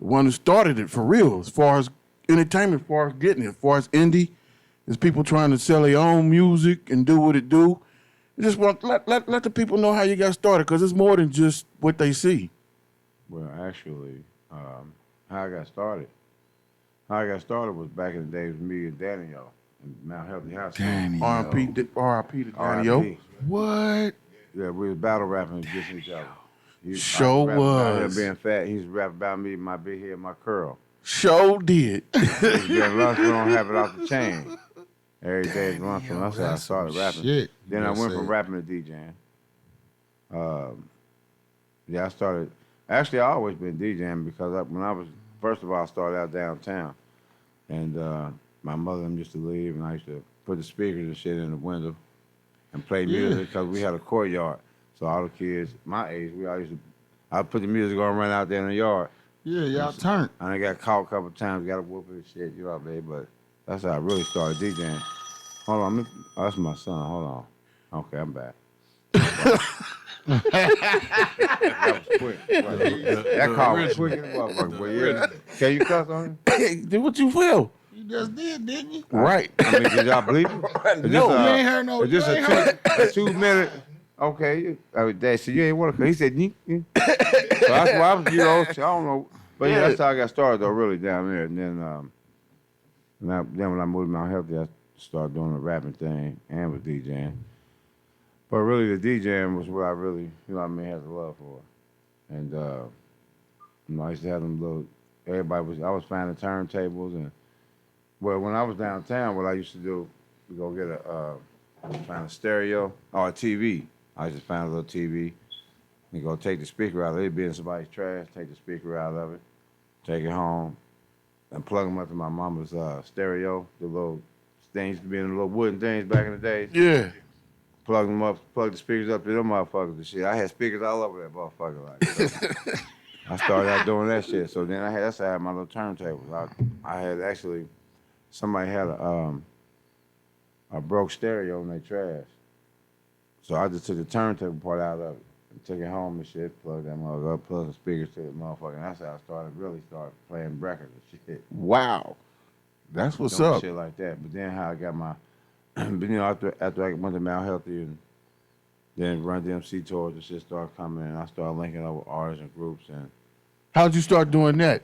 the one who started it for real, as far as entertainment, as far as getting it, as far as indie, as people trying to sell their own music and do what it do. You just want let the people know how you got started, because it's more than just what they see. Well, actually, how I got started. How I got started was back in the days with me and Daniel in Mount Healthy Hospital. R.I.P. to Daniel. What? Yeah, we was battle rapping against each other. Sure was. Being fat, he's rapping about me, my big head, my curl. Sure did. He's been lunch, we don't have it off the chain. Every day is lunch, and that's how I started rapping. Shit. Then I went from rapping to DJing. I started. Actually, I always been DJing because when I was, first of all, I started out downtown, and my mother and them used to leave, and I used to put the speakers and shit in the window and play music because we had a courtyard. So all the kids my age, I'd put the music on, run out there in the yard. Yeah, y'all turned. And I got caught a couple of times, got a whoop and shit, you know what I mean? But that's how I really started DJing. Hold on, that's my son. Hold on. Okay, I'm back. That was quick. That call was quick as motherfucker. But yeah, can you cuss on him? Hey, do what you feel. You just did, didn't you? Right. I mean, did y'all believe it? No, you ain't heard no. It's just a 2 minute. Okay, Dad said you ain't want to. He said, "Yeah." So that's why I was, I don't know. But yeah, that's how I got started though, really down there. And then, then when I moved to Mount Healthy, I started doing the rapping thing and was DJing. But really, the DJing was what I really, had a love for. And I used to have them little. I was finding turntables and. Well, when I was downtown, what I used to do, we go get find a stereo or a TV. I used to find a little TV and go take the speaker out of it. It'd be in somebody's trash, take the speaker out of it, take it home, and plug them up to my mama's stereo, the little things used to be in the little wooden things back in the day. Yeah. Plug them up, plug the speakers up to them motherfuckers and shit. I had speakers all over that motherfucker. Like, so I started out doing that shit. So then that's how I had my little turntables. I had actually, somebody had a broke stereo in their trash. So I just took the turntable part out of it and took it home and shit, plugged that motherfucker up, plugged the speakers to it, motherfucker. And that's how I really started playing records and shit. Wow. That's what's doing up. Shit like that. But then how I got my, after I went to Mount Healthy and then Run DMC tours and shit started coming in, I started linking up with artists and groups. And how'd you start doing that?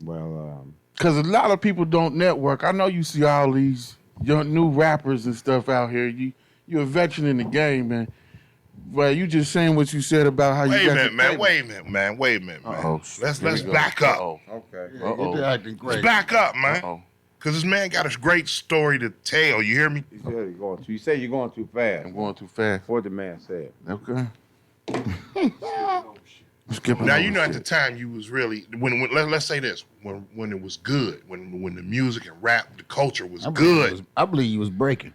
Well, because a lot of people don't network. I know you see all these young new rappers and stuff out here. You're a veteran in the game, man. Well, you just saying what you said about how Wait you a got minute, man. Wait a minute, man. Uh-oh. Let's back up. okay. Yeah, you're acting great. Let's back up, man. Uh-oh. Because this man got a great story to tell. You hear me? You say you're going too fast. I'm going too fast. What the man said. Okay. Skipping Now, over you know, at shit. the time, you was really, let's say this, when it was good, when the music and rap, the culture was good. I believe you was breaking.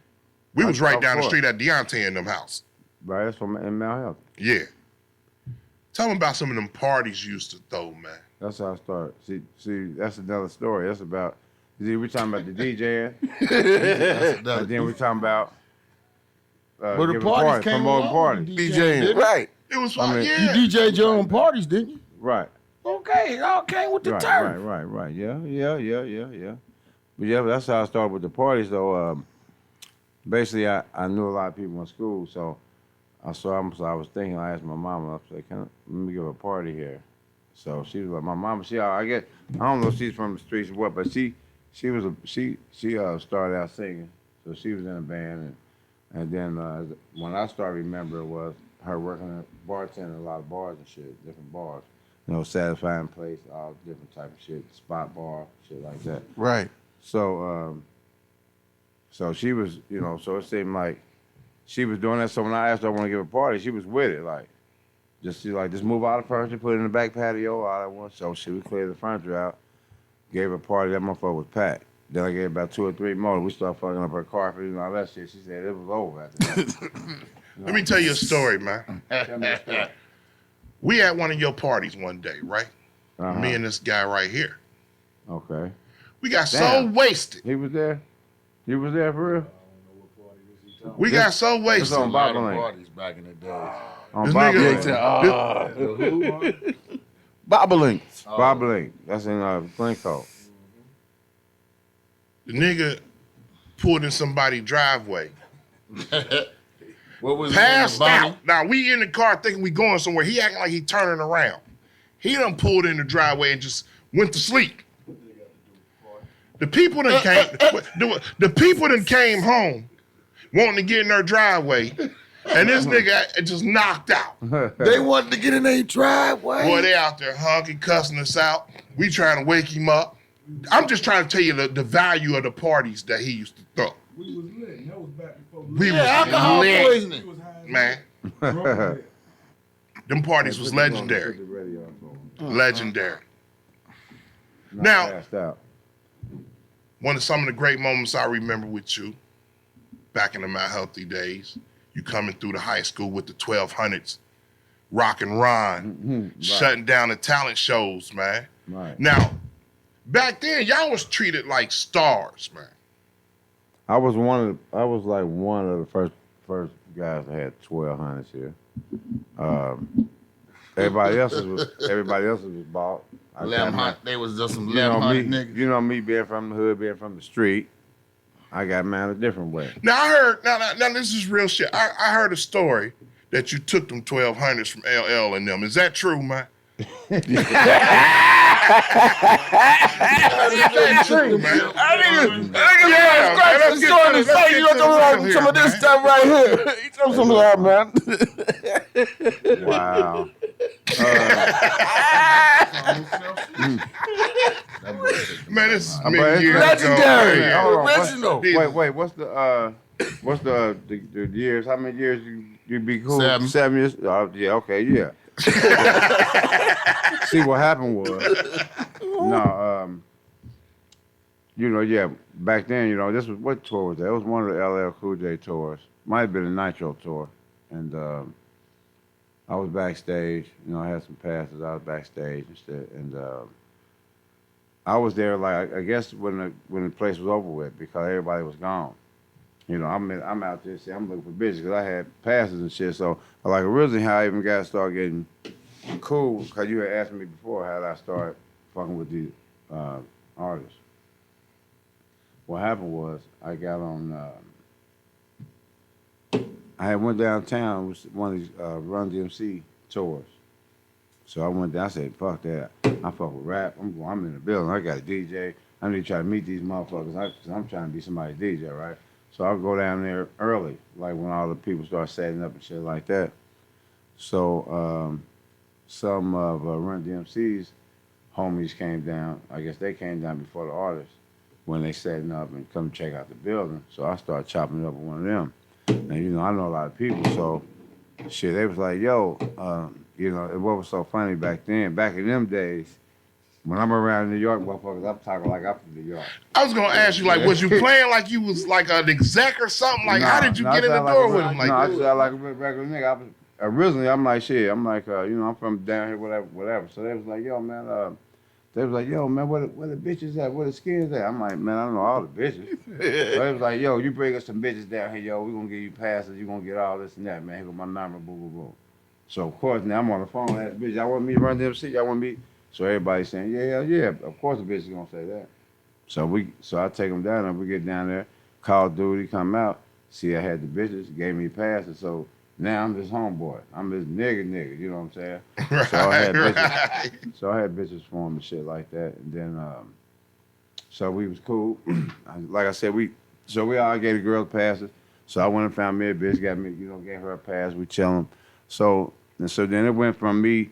We was right down the course. street at Deontay and them house. Right, that's from in Mount Healthy. Yeah. Tell them about some of them parties you used to throw, man. That's how I started. See, that's another story. That's about, we're talking about the DJing. And then we're talking about Well, the giving parties came promoting along. parties. DJing. Right. It was I fun, mean, yeah. You DJ'd your own parties, didn't you? Right. Okay, it all came with the turf. Right. Yeah. But yeah, that's how I started with the parties, though. Basically, I knew a lot of people in school, so I was thinking, I asked my mama, I said, let me give a party here. So she was like, my mama, I don't know if she's from the streets or what, but she started out singing, so she was in a band, and then when I started remembering was her working at bartending a lot of bars and shit, different bars, Satisfying Place, all different type of shit, spot bar, shit like that. Right. So she was, so it seemed like she was doing that. So when I asked her I want to give a party, she was with it, just move out of furniture, put it in the back patio, all at once. So she would clear the furniture out, gave her a party. That motherfucker was packed. Then I gave about 2 or 3 more. We started fucking up her carpet and all that shit. She said it was over after that. Let me tell you a story, man. Tell me a story. We at one of your parties one day, right? Uh-huh. Me and this guy right here. Okay. We got Damn. so wasted. He was there? You was there for real? We got so It's wasted. on Bible Lane. Parties back in the day. On This Bible nigga- Lane. Bobolink. Bobolink. That's in Glencoe. The nigga pulled in somebody's driveway. What was Passed it? out. Now we in the car thinking we going somewhere. He acting like he turning around. He done pulled in the driveway and just went to sleep. The people that came, the people that came home wanting to get in their driveway, and this nigga just knocked out. They wanted to get in their driveway. Boy, they out there honking, cussing us out. We trying to wake him up. I'm just trying to tell you the value of the parties that he used to throw. We was lit. That was back before. We was alcohol lit, poisoning. We was high. man. Them parties was legendary. Legendary. Now, Passed out. one of some of the great moments I remember with you, back in the Mount Healthy days, you coming through the high school with the 1200s, rock and Ron, shutting down the talent shows, man. Right. Now, back then, y'all was treated like stars, man. I was like one of the first guys that had 1200s here. Everybody else's was bought. They was just some You know 1100 me. niggas. You know me being from the hood, being from the street. I got mine a different way. Now, I heard, now this is real shit. I heard a story that you took them 1200s from LL and them. Is that true, man? Is that true, man? Scratch the short and say you got some of this stuff right here. He told some of that, man. Wow. Man, this is But many it's years legendary. ago. Hold on, Original. Wait. What's the years? How many years you be cool? 7. 7 years. Oh, yeah. Okay. Yeah. See what happened was back then, this was what tour was that? It was one of the LL Cool J tours. Might have been a Nitro tour, and I was backstage. I had some passes. I was backstage and I was there like I guess when the place was over with because everybody was gone. I'm out there. I'm looking for bitches because I had passes and shit. So like originally how I even got to start getting cool because you had asked me before how did I start fucking with these artists. What happened was I got on. I had went downtown with one of these Run DMC tours. So I went down. I said, "Fuck that! I fuck with rap. I'm in the building. I got a DJ. I need to try to meet these motherfuckers. Cause I'm trying to be somebody's DJ, right?" So I'll go down there early, like when all the people start setting up and shit like that. So some of Run DMC's homies came down. I guess they came down before the artists when they setting up and come check out the building. So I started chopping it up with one of them. And I know a lot of people, so shit, they was like, yo, and what was so funny back then, back in them days, when I'm around New York, motherfuckers, I'm talking like I'm from New York. I was gonna ask you, like, was you playing like you was like an exec or something? Like, how did you get in the door with him? Like, I sound like a regular nigga. Originally, I'm like, shit, I'm like, I'm from down here, whatever. So they was like, yo, man, where the bitches at? Where the skins at? I'm like, man, I don't know all the bitches. So they was like, yo, you bring us some bitches down here, yo, we gonna give you passes, you gonna get all this and that, man. Here go my number, boo, boo, boo. So of course, now I'm on the phone with that bitch. Y'all want me to run DMC? Y'all want me? So everybody's saying, yeah. Of course the bitch is gonna say that. So I take them down and we get down there, Call of Duty, come out, see I had the bitches, gave me passes. So now I'm his homeboy. I'm his nigga, you know what I'm saying? right, So I had bitches. right. So I had bitches for him and shit like that. And then, so we was cool. Like I said, we all gave the girls passes. So I went and found me a bitch, got me, gave her a pass. We chilling. So then it went from me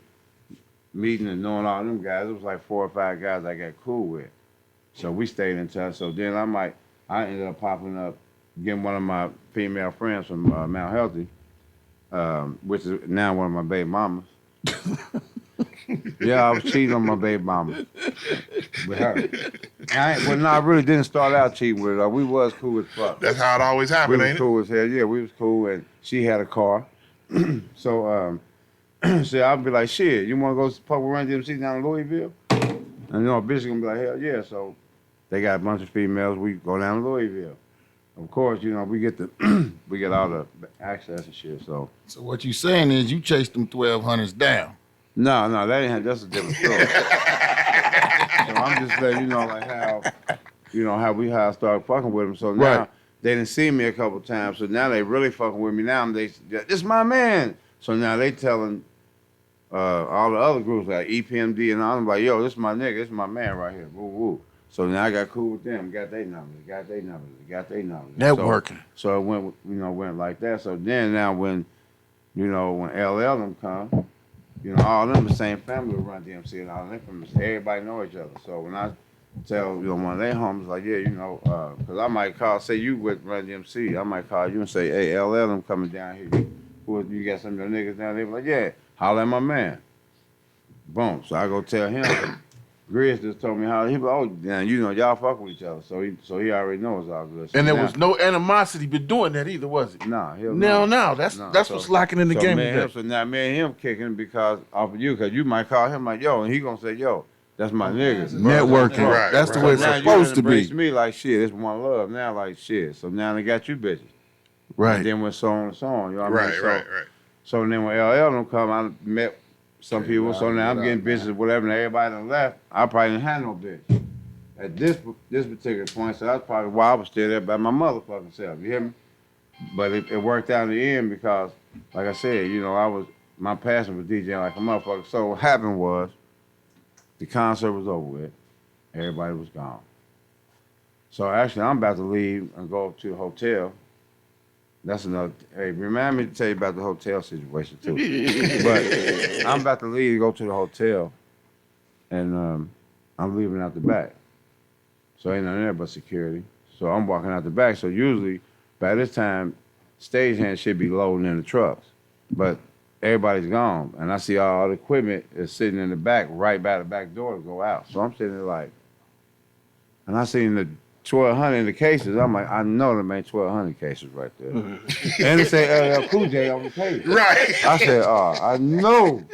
meeting and knowing all them guys. It was like 4 or 5 guys I got cool with. So we stayed in touch. So then I ended up popping up, getting one of my female friends from Mount Healthy, which is now one of my baby mamas. Yeah, I was cheating on my baby mama with her. I really didn't start out cheating with her. We was cool as fuck. That's how it always We happened, was ain't it? cool as hell. Yeah, we was cool, and she had a car. So I'd be like, shit, you want to go fuck with Run DMC down in Louisville? And a bitch gonna be like, hell yeah. So they got a bunch of females. We go down to Louisville. Of course, we get all the access and shit. So So what you saying is you chased them 1200s down. No, that ain't. That's a different story. So I'm just letting you know, like how I started fucking with him. So now Right. they didn't see me a couple times. So now they really fucking with me. Now this my man. So now they telling all the other groups like EPMD and all them like, yo, this is my nigga, this is my man right here. Woo woo. So now I got cool with them. Got their numbers. Networking. So it went like that. So then now when LL them come. All them the same family who run DMC and all them from everybody know each other. So when I tell one of their homies like, yeah, because I might call, say you with Run DMC, I might call you and say, hey, LL them coming down here. You got some of your niggas down there? Like, yeah, holler at my man. Boom. So I go tell him. Grizz just told me how he y'all fuck with each other. So he already knows all good. So And there was no animosity but doing that either, was it? Nah, No. That's what's lacking in the game today. So now me and him kicking because off of you, because you might call him like, yo, and he gonna say, yo, that's my nigga. Networking. Right, That's the right. way it's Now supposed to embrace be. me like shit. It's one love now, like shit. So now they got you bitches. Right. And then went so on and so on. You know what I mean? Right. So then when LL don't come, I met some people. So now I'm getting bitches, whatever, and everybody done left. I probably didn't have no bitch at this particular point. So that's probably why I was still there by my motherfucking self. You hear me? But it worked out in the end because, like I said, my passion was DJing like a motherfucker. So what happened was, the concert was over with. Everybody was gone. So actually, I'm about to leave and go up to the hotel. That's another. Hey, remind me to tell you about the hotel situation too. But I'm about to leave, go to the hotel, and I'm leaving out the back. So ain't nothing there but security. So I'm walking out the back. So usually, by this time, stagehands should be loading in the trucks, but everybody's gone, and I see all the equipment is sitting in the back, right by the back door to go out. So I'm sitting there like, and I seen the 1,200 in the cases. I'm like, I know them ain't 1,200 cases right there. And it say LL Cool J on the case. Right. I said, I know.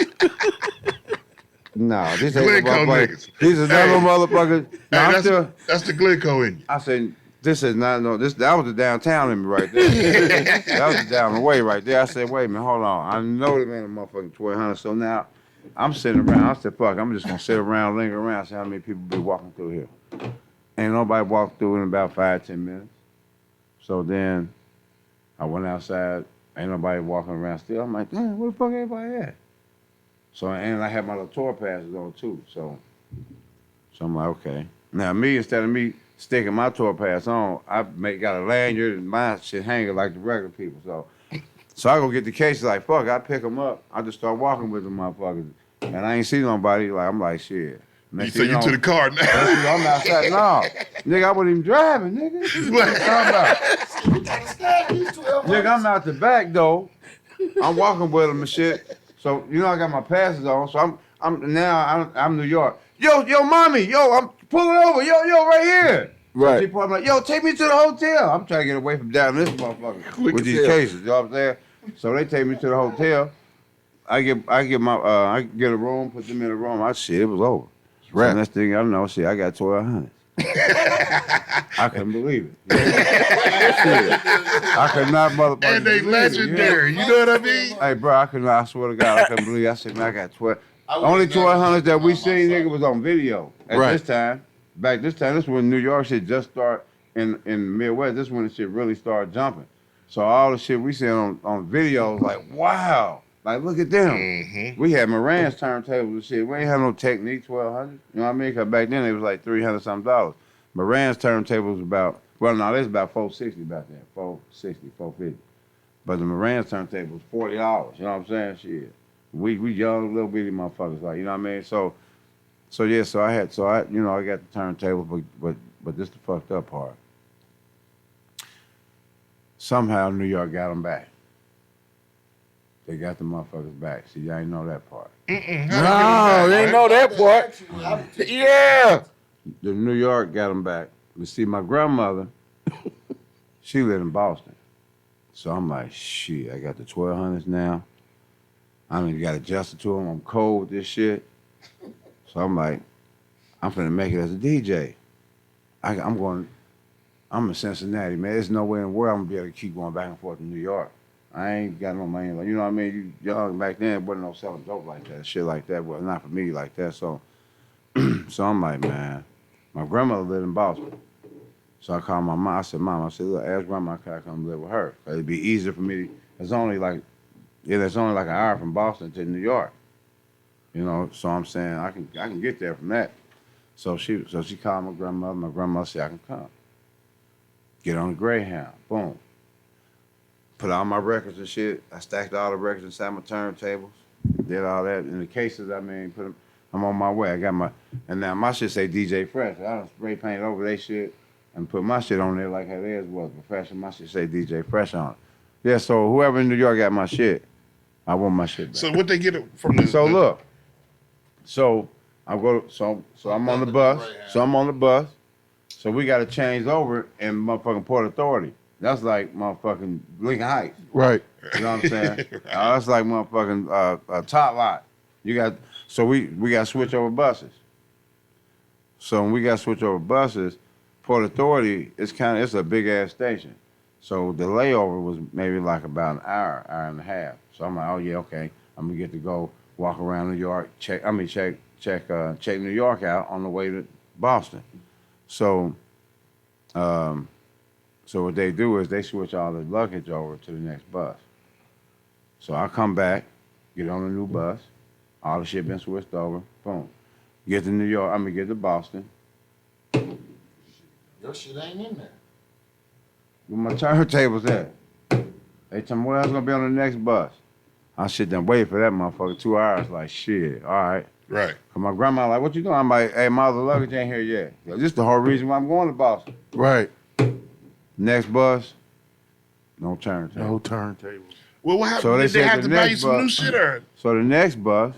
No, this ain't Glencoe motherfucker. niggas. These are not no motherfuckers. No, I'm Hey, still. that's the Glencoe in you. I said, this is not no. That was the downtown in me right there. That was the down the way right there. I said, wait a minute, hold on. I know them ain't a motherfucking 1,200. So now I'm sitting around. I said, fuck, I'm just gonna sit around, linger around, see how many people be walking through here. Ain't nobody walked through in about 5-10 minutes. So then I went outside. Ain't nobody walking around still. I'm like, damn, where the fuck everybody at? So and I had my little tour passes on too. So I'm like, okay. Now me, instead of me sticking my tour pass on, got a lanyard and my shit hanging like the regular people. So I go get the cases like, fuck, I pick them up. I just start walking with them motherfuckers. And I ain't see nobody. Like, I'm like, shit. You say you to the car now. I'm outside. No, nigga, I wasn't even driving, nigga. What you talking about? Nigga, I'm out the back though. I'm walking with them and shit. So I got my passes on. So I'm New York. Yo, mommy, I'm pulling over. Yo, right here. Right. So she pulled, I'm like, yo, take me to the hotel. I'm trying to get away from down this motherfucker with these cases. You know what I'm saying? So they take me to the hotel. I get a room, put them in a room. It was over. Right. So next thing I know, I got 1,200. I couldn't believe it. I could not motherfucking And they believe legendary. You know what I mean? Hey, bro, I swear to God, I couldn't believe it. I said, man, I got 12. Only 1,200 that we seen, nigga, was on video. At this time, this is when New York shit just start in the Midwest. This is when the shit really started jumping. So all the shit we seen on videos, like, wow. Like, look at them. Mm-hmm. We had Moran's turntables and shit. We ain't had no Technique 1,200. You know what I mean? Because back then it was like $300-something. Moran's turntables was about, there's about $460 back then. $450. But the Moran's turntable was $40. You know what I'm saying? Shit. We young little bitty motherfuckers, like, you know what I mean? So I got the turntable, but this the fucked up part. Somehow New York got them back. They got the motherfuckers back. See, y'all ain't know that part. No, they ain't know that part. Yeah. The New York got them back. But see, my grandmother, she lived in Boston. So I'm like, shit, I got the 1,200s now. I mean, you got adjusted to them. I'm cold with this shit. So I'm like, I'm finna make it as a DJ. I'm in Cincinnati, man. There's no way in the world I'm gonna be able to keep going back and forth to New York. I ain't got no money. Like, you know what I mean? Y'all back then wasn't no selling dope like that, shit like that. Well, not for me like that. So, so I'm like, man, my grandmother lived in Boston. So I called my mom. I said, Mom, look, ask grandma can I come live with her. It'd be easier for me. It's only like an hour from Boston to New York. You know, so I'm saying I can get there from that. So she called my grandmother. My grandmother said I can come. Get on the Greyhound. Boom. Put all my records and shit. I stacked all the records inside my turntables. Did all that in the cases. I mean, I'm on my way. I got and now my shit say DJ Fresh. I done spray painted over they shit and put my shit on there like how theirs was professional. My shit say DJ Fresh on it. Yeah. So whoever in New York got my shit, I want my shit back. So what they get it from the? So look. So I'm on the bus. So I'm on the bus. So we got to change over in motherfucking Port Authority. That's like motherfucking Lincoln Heights. Right. You know what I'm saying? That's like motherfucking Top Lot. We got to switch over buses. So when we got to switch over buses, Port Authority it's a big ass station. So the layover was maybe like about an hour and a half. So I'm like, oh yeah, okay. I'm gonna get to go walk around New York, check New York out on the way to Boston. So what they do is they switch all the luggage over to the next bus. So I come back, get on a new bus, all the shit been switched over, boom. Get to Boston. Your shit ain't in there. Where my turntables at? They tell me, well, I was gonna be on the next bus. I sit there and wait for that motherfucker 2 hours, like, shit, all right. Right. Cause my grandma like, what you doing? I'm like, hey, my other luggage ain't here yet. This is the whole reason why I'm going to Boston. Right. Next bus, no turntable. No turntables. Well, what happened? So Did they have to buy you next some new bus- shit or? So the next bus,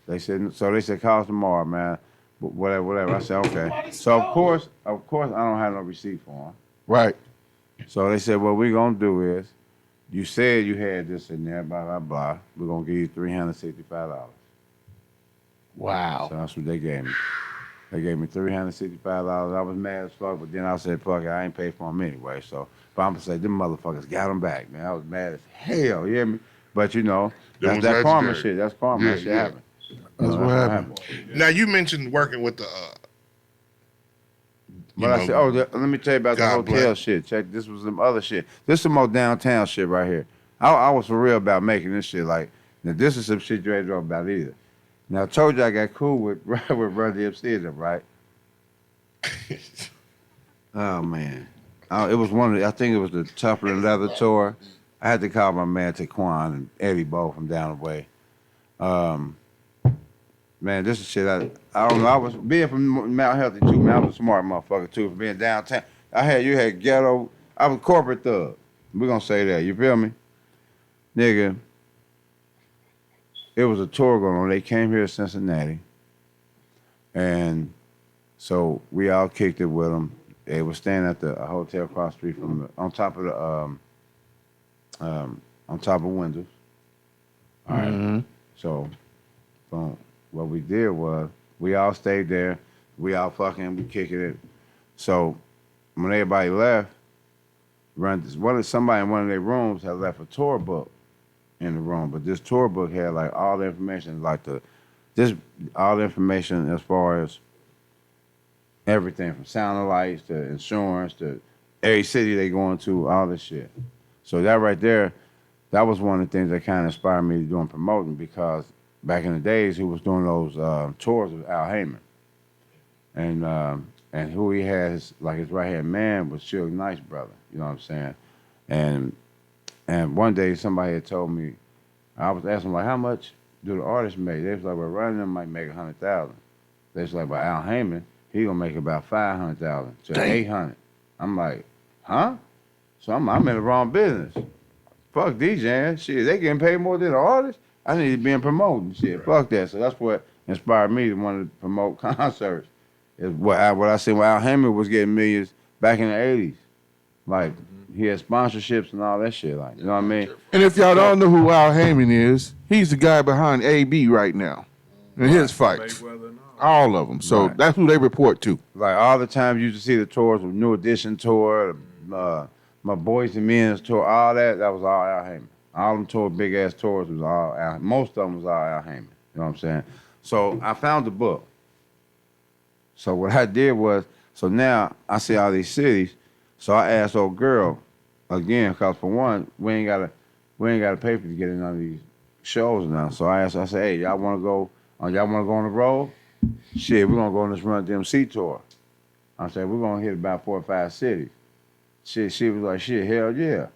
they said call us tomorrow, man. But whatever. I said, okay. So of course, I don't have no receipt for them. Right. So they said, what we're gonna do is, you said you had this in there, blah blah blah. We're gonna give you $365. Wow. So that's what they gave me. They gave me $365. I was mad as fuck, but then I said, fuck it, I ain't paid for them anyway. So, but I'm gonna say, them motherfuckers got them back, man. I was mad as hell, you hear me? But you know, That was that's karma legendary. shit. That's karma. Yeah, that shit yeah. happened. That's what happened. Now you mentioned working with the. But I said, let me tell you about the God hotel bless. shit. Check, this was some other shit. This is some more downtown shit right here. I was for real about making this shit. Like, now this is some shit you ain't know about either. Now I told you I got cool with Run DMC and them, right? Oh man, it was I think it was the Tougher Than Leather tour. I had to call my man Taquan and Eddie Bo from down the way. Man, this is shit I don't know. I was being from Mount Healthy too, man. I was a smart motherfucker too for being downtown. You had ghetto. I was corporate thug. We're gonna say that. You feel me? Nigga, it was a tour going on. They came here to Cincinnati. And so we all kicked it with them. They were staying at the hotel across the street from on top of Windows. All right. Mhm. So, boom. What we did was we all stayed there. We all we kicking it. So when everybody left, somebody in one of their rooms had left a tour book in the room, but this tour book had like all the information, all the information as far as everything from sound alikes to insurance to every city they going to, all this shit. So that right there, that was one of the things that kind of inspired me to doing promoting, because back in the days, he was doing those tours with Al Haymon. And who he had, his right-hand man was Suge Knight's brother, you know what I'm saying? And one day somebody had told me, I was asking like, how much do the artists make? They was like, well, running them might make 100,000. They was like, well, Al Haymon, he gonna make about 500,000 to 800. I'm like, huh? So I'm in the wrong business. Fuck DJing, shit, they getting paid more than the artists. I need to be in promoting shit. Fuck that. So that's what inspired me to want to promote concerts. Is what I seen when Al Haymon was getting millions back in the 80s. Like, he had sponsorships and all that shit. Like, you know what I mean? And if y'all don't know who Al Haymon is, he's the guy behind AB right now in his fights. All of them. So that's who they report to. Like, all the time you used to see the tours, the New Edition tour, my Boys and Men's tour, all that was all Al Haymon. All them tours, big ass tours was all Al. Most of them was all Al Haymon. You know what I'm saying? So I found the book. So what I did was, so now I see all these cities. So I asked old girl again, cause for one, we ain't gotta pay for to get in none of these shows now. So I asked her, I said, hey, y'all wanna go on the road? Shit, we're gonna go on this Run DMC tour. I said, we're gonna hit about 4 or 5 cities. Shit, she was like, shit, hell yeah.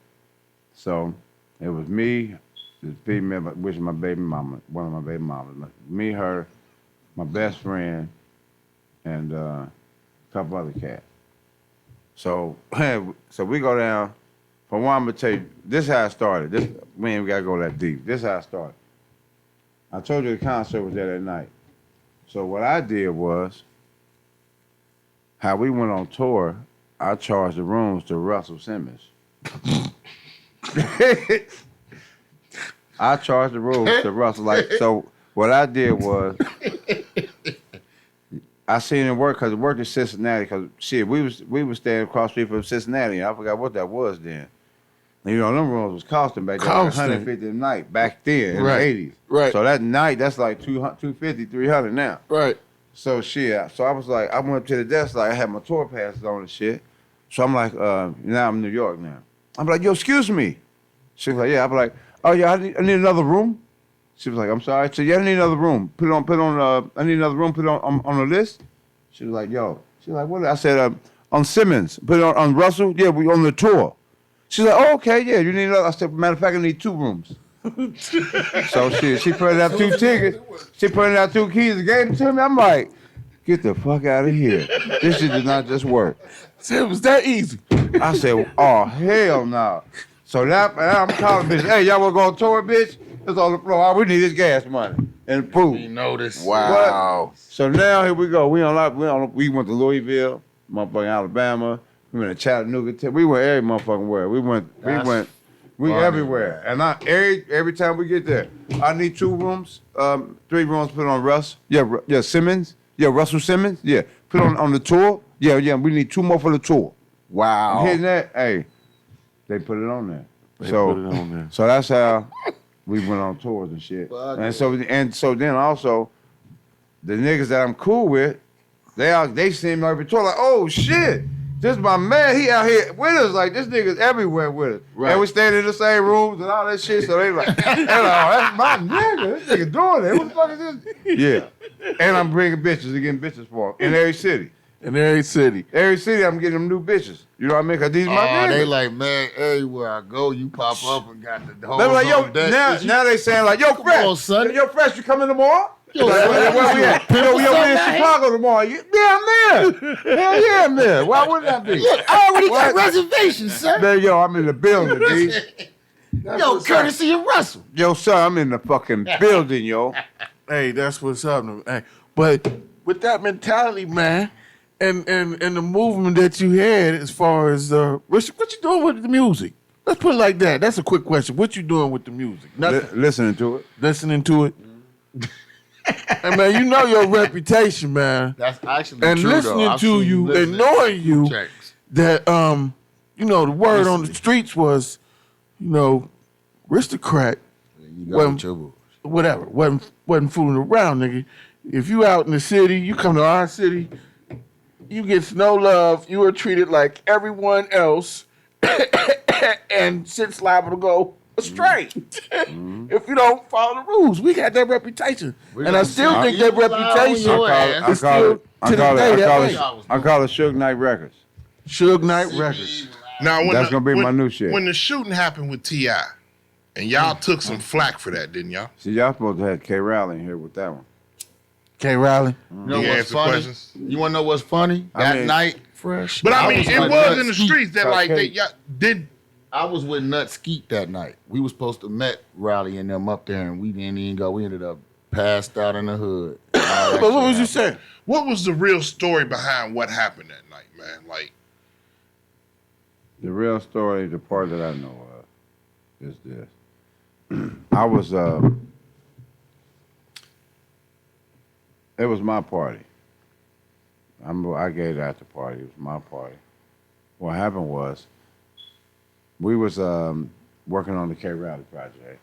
So it was me, the female, which is my baby mama, one of my baby mamas. Me, her, my best friend, and a couple other cats. So, so we go down. For one, I'm gonna tell you, this is how it started. We ain't gotta go that deep. This is how it started. I told you the concert was there that night. So what I did was, how we went on tour, I charged the rooms to Russell Simmons. I charged the rooms to Russell. So what I did was, I seen him work because it worked in Cincinnati. Cause shit, we was staying across the street from Cincinnati. And I forgot what that was then. And, you know, them rooms was costing back then, like $150 a night back then in the 80s. Right. So that night, that's like $250, $300 now. Right. So shit, so I was like, I went up to the desk, like I had my tour passes on and shit. So I'm like, now I'm in New York now. I'm like, yo, excuse me. She was like, yeah. I'm like, oh yeah, I need another room. She was like, I'm sorry. I said, yeah, I need another room. I need another room, put it on the list. She was like, yo. She was like, what? I said, on Simmons, put it on Russell. Yeah, we on the tour. She's like, oh, okay, yeah, you need another. I said, matter of fact, I need 2 rooms. So she printed out 2 tickets. She printed out 2 keys and gave them to me. I'm like, get the fuck out of here. This shit did not just work. It was that easy. I said, oh, hell no. So now I'm calling bitch, hey, y'all want to go on tour, bitch? It's on the floor. All we need is gas money and food. You notice. Wow. But, so now here we go. We went to Louisville, motherfucking Alabama. We went to Chattanooga. We went every motherfucking where. We everywhere. And every time we get there, I need 2 rooms, 3 rooms put on Russ. Yeah, Simmons. Yeah, Russell Simmons. Yeah, put on the tour. Yeah, we need 2 more for the tour. Wow. Hitting that, hey, they put it on there. Put it on there. So that's how we went on tours and shit. And so then also, the niggas that I'm cool with, they see me every tour like, oh shit, this is my man. He out here with us. Like this nigga's everywhere with us. Right. And we staying in the same rooms and all that shit. So they like, oh, that's my nigga. This nigga doing it. What the fuck is this? Yeah. And I'm bringing bitches and getting bitches for him in every city. In every city. Every city, I'm getting them new bitches. You know what I mean? Cause these my niggas. They like, man, everywhere I go, you pop up and got the whole. They like, yo, now they saying like, yo, Fresh, on, son. Yo, Fresh, you coming tomorrow? Yo, like, where we at? Yo, we in Chicago tomorrow. Yeah, I'm there. Hell yeah, I'm there. Why wouldn't I be? Look, I already got reservations, sir. Man, yo, I'm in the building, D. Yo, courtesy of Russell. Yo, sir, I'm in the fucking building, yo. Hey, that's what's up. Hey, but with that mentality, man, and the movement that you had as far as what you doing with the music? Let's put it like that. That's a quick question. What you doing with the music? Listening to it. Listening to it. And man, you know your reputation, man. That's actually and true, listening to you and knowing you that you know, the word on the streets was, you know, aristocrat. You got trouble. Whatever. Wasn't fooling around, nigga. If you out in the city, you come to our city, you get no love. You are treated like everyone else, and shit's liable to go astray if you don't follow the rules. We got that reputation, and I still think that reputation is still to this day that way. I call it Suge Knight Records. Suge Knight Records. Now, that's gonna be my new shit. When the shooting happened with T.I., and y'all took some flack for that, didn't y'all? See, y'all supposed to have K.Riley in here with that one. K.Riley. You know what's funny? Questions? You want to know what's funny? That night, Fresh. But I mean, it was in the streets that like y'all did. I was with Nut Skeet that night. We was supposed to met Riley and them up there, and we didn't even go. We ended up passed out in the hood. But what was you saying? What was the real story behind what happened that night, man? Like the real story, the part that I know of, is this. I was it was my party. I gave that the party. It was my party. What happened was, we was working on the K.Riley project,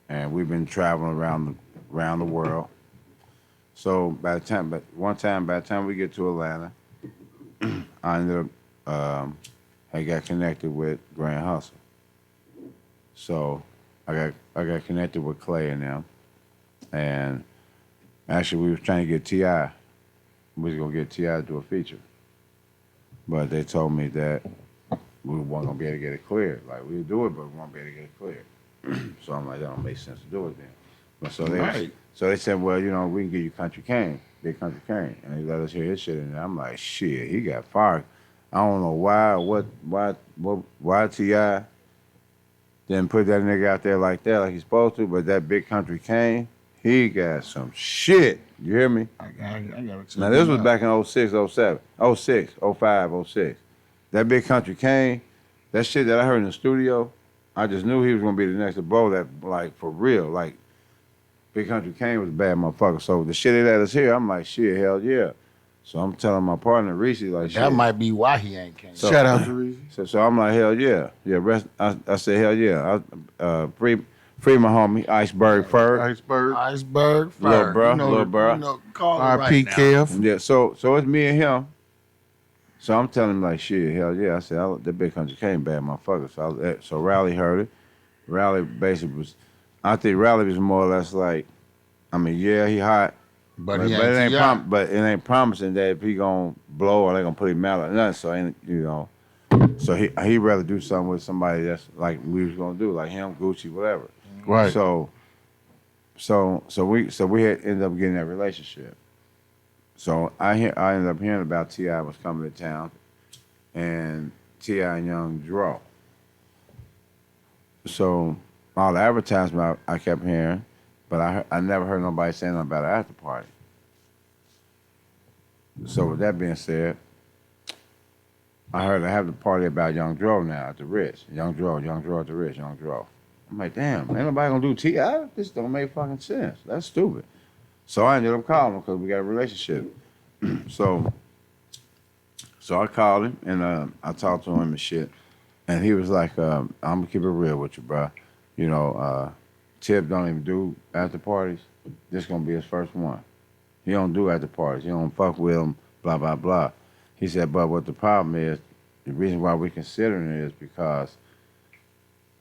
and we've been traveling around the world. So by the time we get to Atlanta, I ended up I got connected with Grand Hustle. So I got connected with Clay and them, and actually we was trying to get T.I. We was gonna get T.I. to do a feature, but they told me that we weren't gonna be able to get it cleared. Like we'll do it, but we won't be able to get it cleared. So I'm like, that don't make sense to do it then. But so they said, well, you know, we can give you Country Kane, Big Country Kane, and they let us hear his shit. And I'm like, shit, he got fired. I don't know why T.I. didn't put that nigga out there like that, like he's supposed to. But that Big Country Kane, he got some shit. You hear me? I got it. Now this was back in 06, 07, 06, 05, 06. That Big Country Kane, that shit that I heard in the studio, I just knew he was gonna be the next to blow that, like, for real. Like, Big Country Kane was a bad motherfucker. So the shit they let us hear, I'm like, shit, hell yeah. So I'm telling my partner Reese, like, shit. That might be why he ain't came. So- Shout out to Reese. So I'm like, hell yeah. Yeah, I said, hell yeah. Free my homie, Iceberg Ferg. Iceberg, Little fire. bruh, You know, little bruh. You know, call it R.P. right now. Kev. Yeah, so it's me and him. So I'm telling him like, shit, hell yeah. I said, that Big Country Kane bad motherfucker. So Riley heard it. Riley basically I think Riley was more or less like, I mean, yeah, he hot, But but he it ain't ain't but it ain't promising that if he gonna blow or they gonna put him out or nothing. So ain't you know, so he rather do something with somebody that's like we was gonna do, like him, Gucci, whatever. Right. So we had ended up getting that relationship. So I ended up hearing about T.I. was coming to town, and T.I. and Young Draw. So all the advertisement I kept hearing, but I never heard nobody saying nothing about an after party. So with that being said, I heard I have the party about Young Draw now at the Ritz. Young Draw at the Ritz, Young Draw. I'm like, damn, ain't nobody gonna do T.I.? This don't make fucking sense. That's stupid. So I ended up calling him because we got a relationship. So I called him and I talked to him and shit. And he was like, I'm gonna keep it real with you, bro. You know, Tip don't even do after parties. This gonna be his first one. He don't do after parties. He don't fuck with them, blah, blah, blah. He said, but what the problem is, the reason why we considering it is because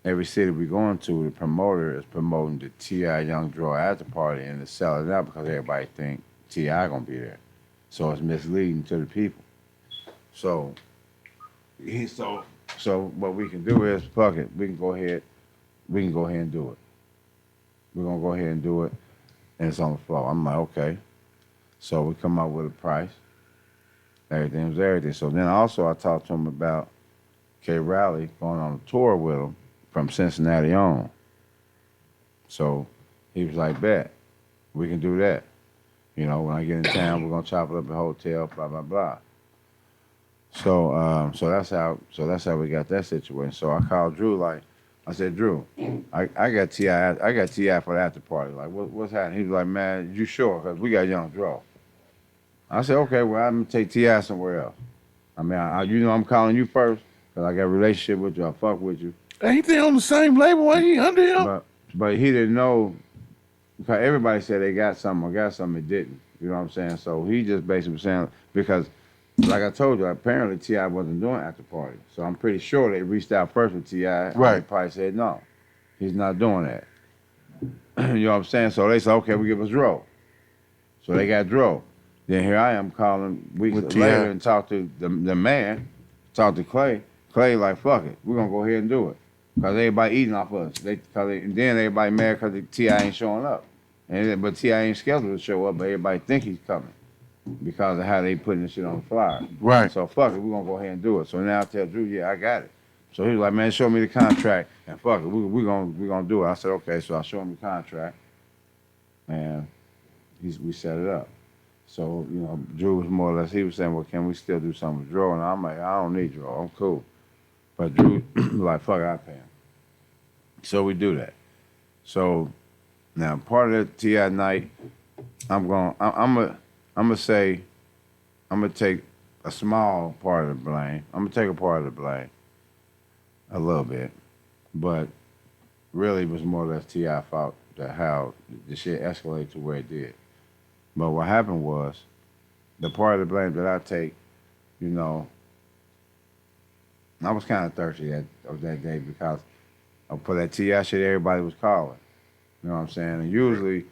every city we going to, the promoter is promoting the T.I. Young Draw after party and it's selling out because everybody think T.I. gonna be there. So it's misleading to the people. So what we can do is, fuck it, we can go ahead and do it. We're gonna go ahead and do it, and it's on the floor. I'm like, okay. So we come up with a price. Everything was everything. So then also I talked to him about K.Riley going on a tour with him from Cincinnati on. So he was like, bet, we can do that. You know, when I get in town, we're gonna chop it up at a hotel, blah, blah, blah. So that's how we got that situation. So I called Drew, like, I said, Drew, I got T.I. for the after party. Like, what's happening? He was like, man, you sure? Because we got Young Draw. I said, okay, well, I'm going to take T.I. somewhere else. I mean, you know I'm calling you first because I got a relationship with you. I fuck with you. Ain't they on the same label? Why he under him? But he didn't know, because everybody said they got something or got something, it didn't. You know what I'm saying? So he just basically was saying, because like I told you, apparently T.I. wasn't doing after party. So I'm pretty sure they reached out first with T.I. Right. They probably said, no, he's not doing that. You know what I'm saying? So they said, okay, we give us Dro. So they got Dro. Then here I am calling weeks With later T.I. and talk to the man, talk to Clay. Clay like, fuck it, we're going to go ahead and do it. Because everybody eating off us. And then everybody mad because T.I. ain't showing up. But T.I. ain't scheduled to show up, but everybody think he's coming because of how they putting this shit on the flyer. Right. So fuck it, we're going to go ahead and do it. So now I tell Drew, yeah, I got it. So he was like, man, show me the contract. And fuck it, we're gonna do it. I said, okay. So I show him the contract. And we set it up. So, you know, Drew was more or less, he was saying, well, can we still do something with Drew? And I'm like, I don't need Drew. I'm cool. But Drew was like, fuck it, I pay him. So we do that. So now part of the T.I. night, I'm gonna take a small part of the blame. I'm gonna take a part of the blame. A little bit. But really was more or less T.I. fault that how the shit escalated to where it did. But what happened was, the part of the blame that I take, you know, I was kind of thirsty of that day because for that T.I. shit, everybody was calling. You know what I'm saying? And usually,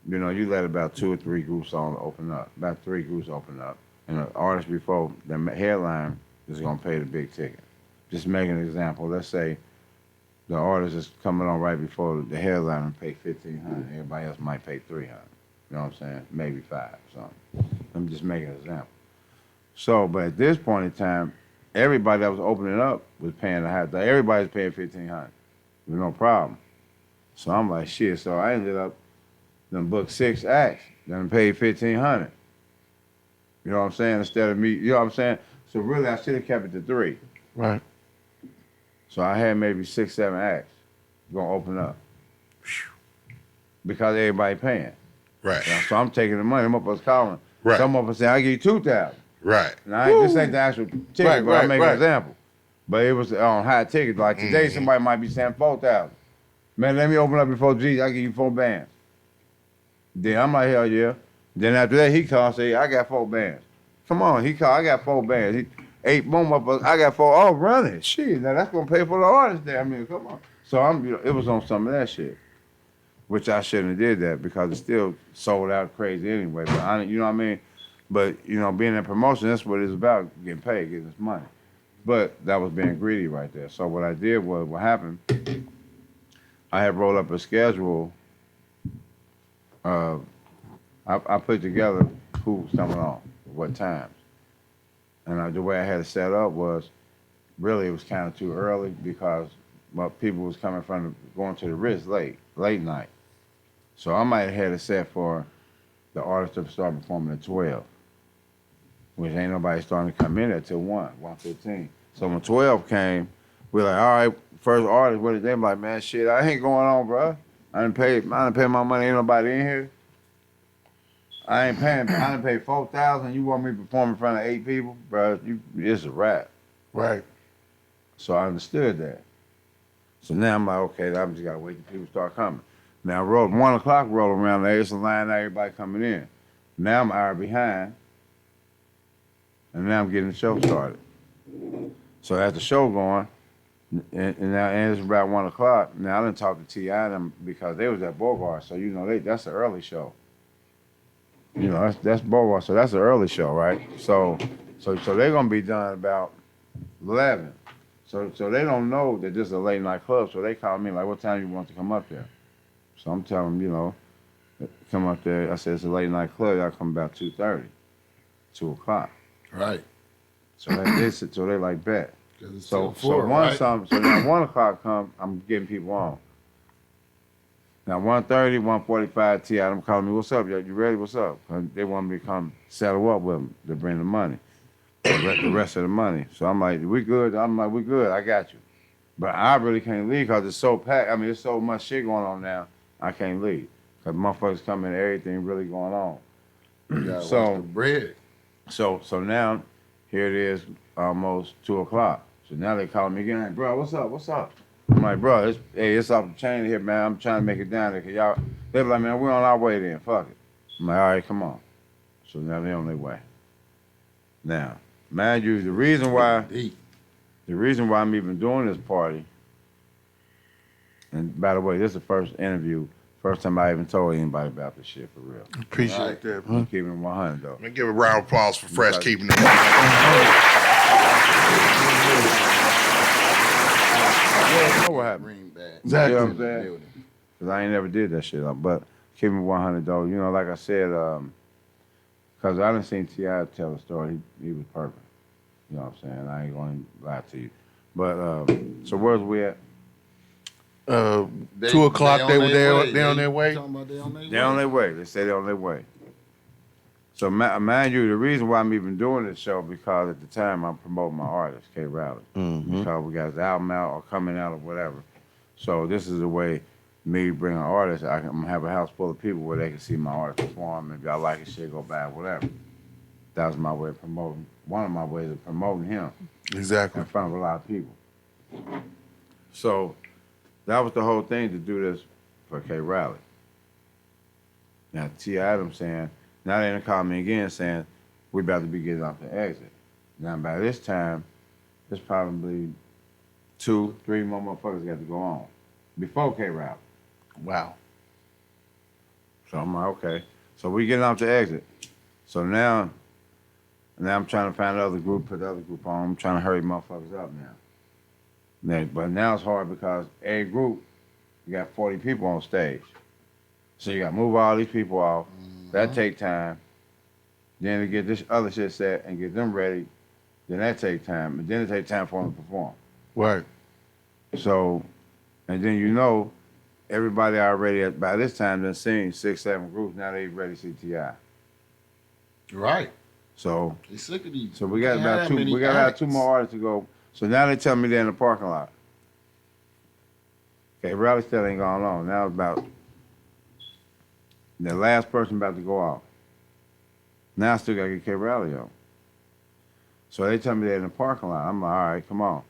you know, you let about 2 or 3 groups on open up. About 3 groups open up. And the artist before the headline is going to pay the big ticket. Just make an example. Let's say the artist is coming on right before the headline and pay $1,500. Everybody else might pay $300. You know what I'm saying? Maybe 5 or something. I'm just making an example. So, but at this point in time, everybody that was opening up was paying everybody's paying $1,500. With no problem. So I'm like, shit. So I ended up done booked 6 acts, then paid $1,500. You know what I'm saying? Instead of me, you know what I'm saying? So really, I should have kept it to 3. Right. So I had maybe 6, 7 acts gonna open up because everybody paying. Right. So I'm taking the money. Some of us calling. Right. Some of us saying, I give you 2,000. Right. Now, this ain't the actual ticket, Right, but I right, make right. an example. But it was on high tickets. Like today, somebody might be saying 4,000. Man, let me open up before G. I give you 4 bands. Then I'm like, hell yeah. Then after that, he called and say, I got 4 bands. Come on, he called, I got 4 bands. He 8 boom up, I got 4. Oh, running. Shit, now that's gonna pay for the artist there. I mean, come on. So it was on some of that shit, which I shouldn't have did that because it still sold out crazy anyway. But you know what I mean? But you know, being in promotion, that's what it's about, getting paid, getting this money. But that was being greedy right there. So what I did was, what happened, I had rolled up a schedule. I put together who was coming on, what times. And the way I had it set up was, really it was kind of too early because people was coming from going to the Ritz late night. So I might have had it set for the artist to start performing at 12, which ain't nobody starting to come in until 1:15. So when 12 came, we were like, all right, first artist, what is they? I'm like, man, shit, I ain't going on, bro. I done paid my money, ain't nobody in here. I done paid 4,000. You want me to perform in front of 8 people, bro? It's a wrap. Right. So I understood that. So now I'm like, okay, I just gotta wait till people start coming. Now 1 o'clock roll around, there's a line, everybody coming in. Now I'm an hour behind, and now I'm getting the show started. So as the show going, and now it's about 1 o'clock. Now I done talked to T.I. and them because they was at Bogart, so you know that's an early show. You know, that's Bogart, so that's an early show, right? So they're gonna be done about 11. So they don't know that this is a late night club, so they call me like, what time you want to come up there? So I'm telling them, you know, come up there. I said, it's a late night club. Y'all come about 2:30, 2 o'clock. Right. So they like, bet. It's So till 4, right? so now 1 o'clock come, I'm getting people on. Now 1:30, 1:45, T.I. them calling me, what's up, yo? You ready? What's up? They want me to come settle up with them to bring the money, the rest of the money. So I'm like, we good? I'm like, we good. I got you. But I really can't leave because it's so packed. I mean, there's so much shit going on now. I can't leave because motherfuckers coming, everything really going on. You gotta So- watch the bread. So now, here it is, almost 2 o'clock. So now they calling me again, like, bro, what's up? What's up? I'm like, bro, it's off the chain here, man. I'm trying to make it down there. Cause y'all, they be like, man, we're on our way then. Fuck it. I'm like, all right, come on. So now they on their way. Now, mind you, the reason why I'm even doing this party, and by the way, this is the first time I even told anybody about this shit for real. Appreciate Right. that, I'm man. keeping it 100 though. Let me give a round of applause for Fresh Okay. keeping it. Yeah, you know what happened. Green bag. Exactly. You know what I'm saying? Cause I ain't never did that shit. But keeping it 100 though, you know, like I said, cause I done seen T.I. tell a story. He was perfect. You know what I'm saying? I ain't gonna lie to you. But so where's we at? 2 o'clock, they were there. They on their way. Talking about they on their way. They on their way. They say they on their way. So mind you, the reason why I'm even doing this show because at the time I'm promoting my artist, K.Riley. Because we got his album out or coming out or whatever. So this is a way me bring an artist. I'm gonna have a house full of people where they can see my artist perform. If y'all like his shit, go buy it, whatever. That was my way of promoting. One of my ways of promoting him Exactly. in front of a lot of people. So that was the whole thing to do this for K.Riley. Now T. Adams saying, now they done called me again saying, we about to be getting off the exit. Now by this time, there's probably 2, 3 more motherfuckers got to go on before K.Riley. Wow. So I'm like, okay. So we getting off the exit. So now I'm trying to find another group, put the other group on. I'm trying to hurry motherfuckers up now. But now it's hard because a group, you got 40 people on stage. So you got to move all these people off. That take time. Then to get this other shit set and get them ready, then that take time. And then it take time for them to perform. Right. So, and then you know, everybody already by this time done seen 6, 7 groups. Now they ready to see T.I. Right. So They sick of these. So we got about That 2. many We got about acts. 2 more artists to go. So now they tell me they're in the parking lot. Okay, rally still ain't going on. Now it's about the last person about to go off. Now I still gotta get K.Riley on. So they tell me they're in the parking lot. I'm like, all right, come on.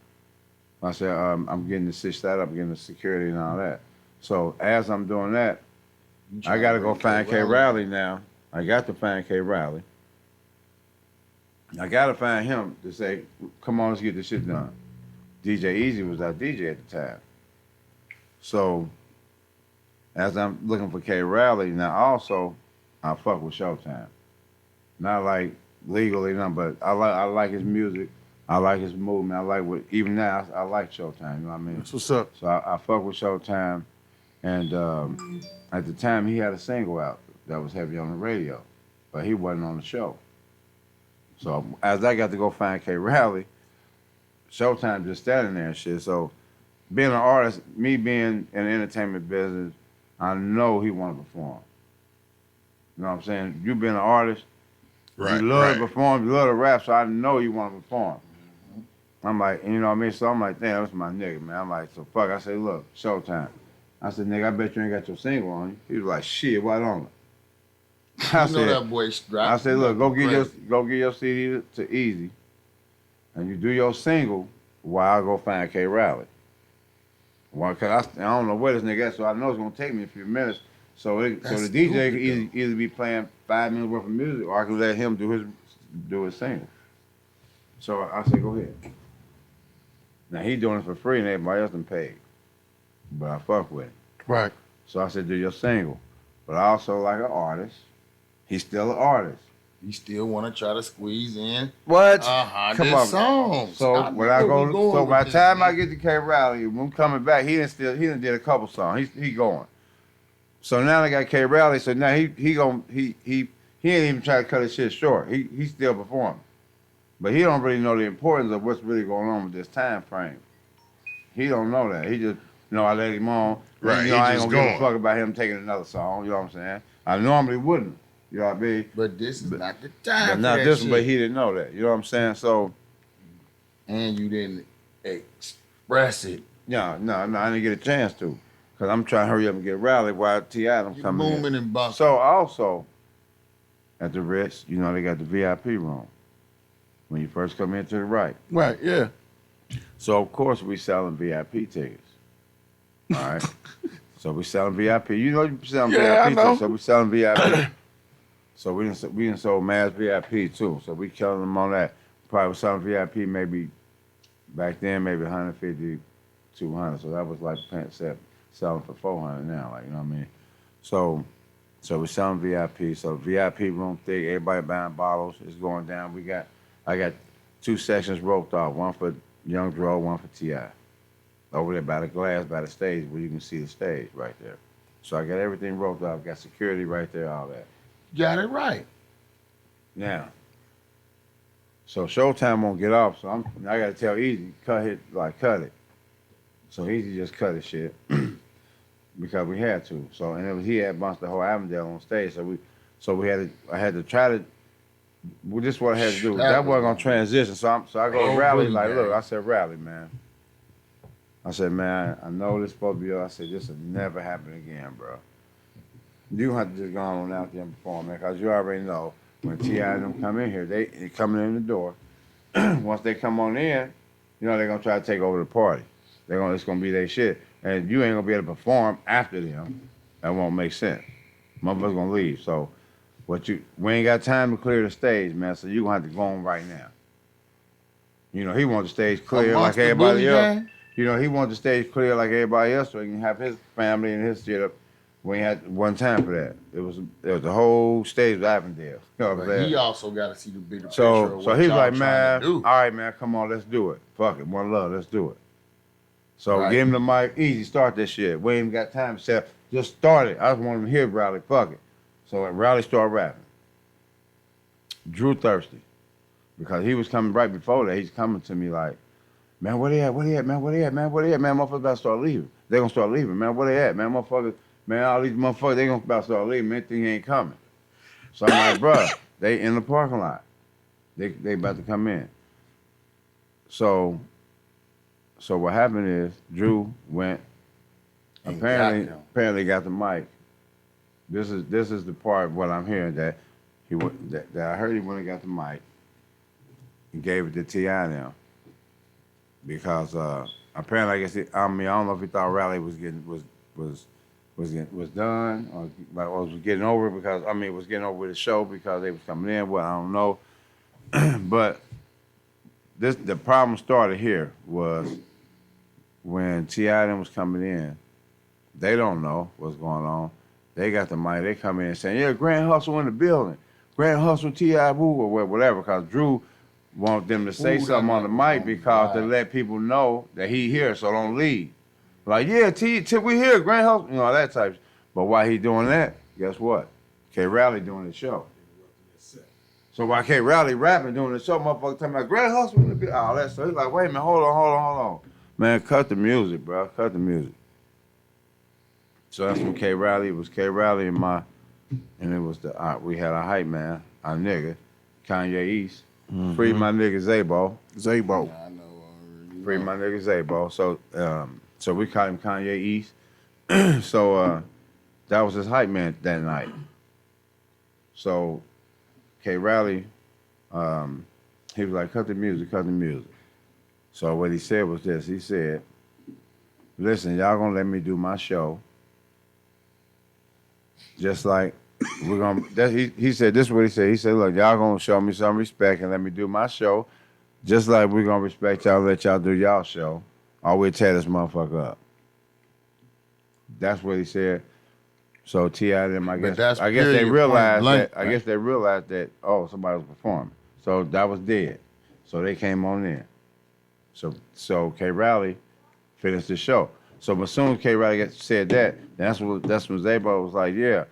I said, I'm getting the set up, getting the security and all that. So as I'm doing that, I gotta go find K.Riley now. I got to find K.Riley. I gotta find him to say, come on, let's get this shit done. DJ Easy was our DJ at the time. So, as I'm looking for K.Riley, now also, I fuck with Showtime. Not like legally, nothing, but I like his music. I like his movement. I like what, even now, I like Showtime, you know what I mean? That's what's up. So I fuck with Showtime. And at the time, he had a single out that was heavy on the radio, but he wasn't on the show. So as I got to go find K.Riley, Showtime just standing there and shit. So being an artist, me being in the entertainment business, I know he want to perform. You know what I'm saying? You being an artist, Right. you love right. to perform, you love to rap, so I know you want to perform. I'm like, you know what I mean? So I'm like, damn, that's my nigga, man. I'm like, so fuck. I say, look, Showtime. I said, nigga, I bet you ain't got your single on you. He was like, shit, why don't I? You know that boy strapped. I said, look, go get your CD to Easy, and you do your single while I go find K.Riley. Well, cause I don't know where this nigga at, so I know it's gonna take me a few minutes. So the DJ can either be playing 5 minutes worth of music, or I can let him do his single. So I said, go ahead. Now he doing it for free, and everybody else done paid, but I fuck with it. Right. So I said, do your single, but I also like an artist. He's still an artist. You still want to try to squeeze in What? 100 on. songs. So when I go, so by the time I get get to K.Riley, when I'm coming back, he done did a couple songs. He going. So now I got K.Riley. So now he ain't even try to cut his shit short. He still performing, but he don't really know the importance of what's really going on with this time frame. He don't know that. He just I let him on. Right, You know, he I ain't just gonna give a going. fuck about him taking another song. You know what I'm saying? I normally wouldn't. You know what I mean? But this is not the time. But for not that this one. shit. But he didn't know that. You know what I'm saying? So. And you didn't express it. No, I didn't get a chance to, cause I'm trying to hurry up and get Riley while T.I. don't You come in. booming and bumping. So also, at the Ritz, they got the VIP room when you first come in to the right. Right. Yeah. So of course we selling VIP tickets. All right. So we selling VIP. You selling Yeah, I VIP know. tickets. So we selling VIP. So we didn't sold mass VIP too. So we killing them on that. Probably was selling VIP maybe back then maybe 150, 200. So that was like selling for 400 now. Like, you know what I mean? So we're selling VIP. So VIP room thick. Everybody buying bottles. It's going down. I got 2 sections roped off. One for Young Dro, one for T.I. Over there by the glass, by the stage where you can see the stage right there. So I got everything roped off. Got security right there, all that. Got it right. Now, so Showtime won't get off, so I gotta tell Easy, cut it. So Easy just cut his shit because we had to. So he had bunched the whole Avondale on stage. I had to try to. Well, this is what I had to do. That wasn't gonna transition. So I go to Riley like, look, I said, Riley, man. I said, man, I know this supposed to be. I said, this will never happen again, bro. You have to just go on out there and perform, man, because you already know when T.I. and them come in here, they coming in the door. Once they come on in, they're going to try to take over the party. It's gonna be their shit, and you ain't gonna be able to perform after them. That won't make sense. Motherfuckers gonna leave. So, we ain't got time to clear the stage, man. So you gonna have to go on right now. You know, he wants the stage clear Amongst like the everybody Boogie else. Gang? You know, he wants the stage clear like everybody else, so he can have his family and his shit up. We ain't had one time for that. It was the whole stage of Avondale. You know what I'm But saying? he also got to see the bigger picture So of what he's y'all like, trying man, to do. all right, man, come on, let's do it. Fuck it, one love, let's do it. So Right. give him the mic, easy, start this shit. We ain't got time to say, just start it. I just want him to hear Riley, fuck it. So Riley started rapping. Drew thirsty. Because he was coming right before that, he's coming to me like, man, where they at, man, where they at, man, motherfuckers about to start leaving. They gonna start leaving, man, where they at, man, motherfuckers, man, all these motherfuckers, they gonna about to start leaving, man, thing ain't coming. So I'm like, bruh, they in the parking lot. They about to come in. So what happened is Drew went, And apparently got the mic. This is the part of what I'm hearing that I heard he went and got the mic and gave it to T.I. now. Because apparently, I guess I don't know if he thought Riley was done or was getting over it because was getting over the show because they was coming in. Well, I don't know, but the problem started here was when T.I. was coming in. They don't know what's going on. They got the mic. They come in saying, "Yeah, Grand Hustle in the building, Grand Hustle T.I. Woo or whatever," because Drew want them to say something on the mic because to let people know that he here, so don't leave. Like, yeah, we here, Grand House, that type. But while he doing that, guess what? K.Riley doing the show. So while K.Riley rapping, doing the show, motherfucker talking about Grand House, all that stuff. He's like, wait a minute, hold on. Man, cut the music, bro, cut the music. So that's when K.Riley, it was K.Riley and it was we had a hype man, our nigga, Kanye East. Mm-hmm. Free my nigga Zabo. Zabo. I know. Free my nigga Zabo. So we called him Kanye East. So that was his hype man that night. So K.Riley, he was like, cut the music. So what he said was this. He said, listen, y'all gonna let me do my show. Just like we're gonna. He said this is what he said. He said, "Look, y'all gonna show me some respect and let me do my show, just like we're gonna respect y'all, let y'all do y'all show, or we'll tear this motherfucker up." That's what he said. So T.I. them, I guess they realized that. I guess they realized that. Oh, somebody was performing. So that was dead. So they came on in. So K.Riley finished the show. So as soon as K.Riley said that, that's when Zabo was like, yeah,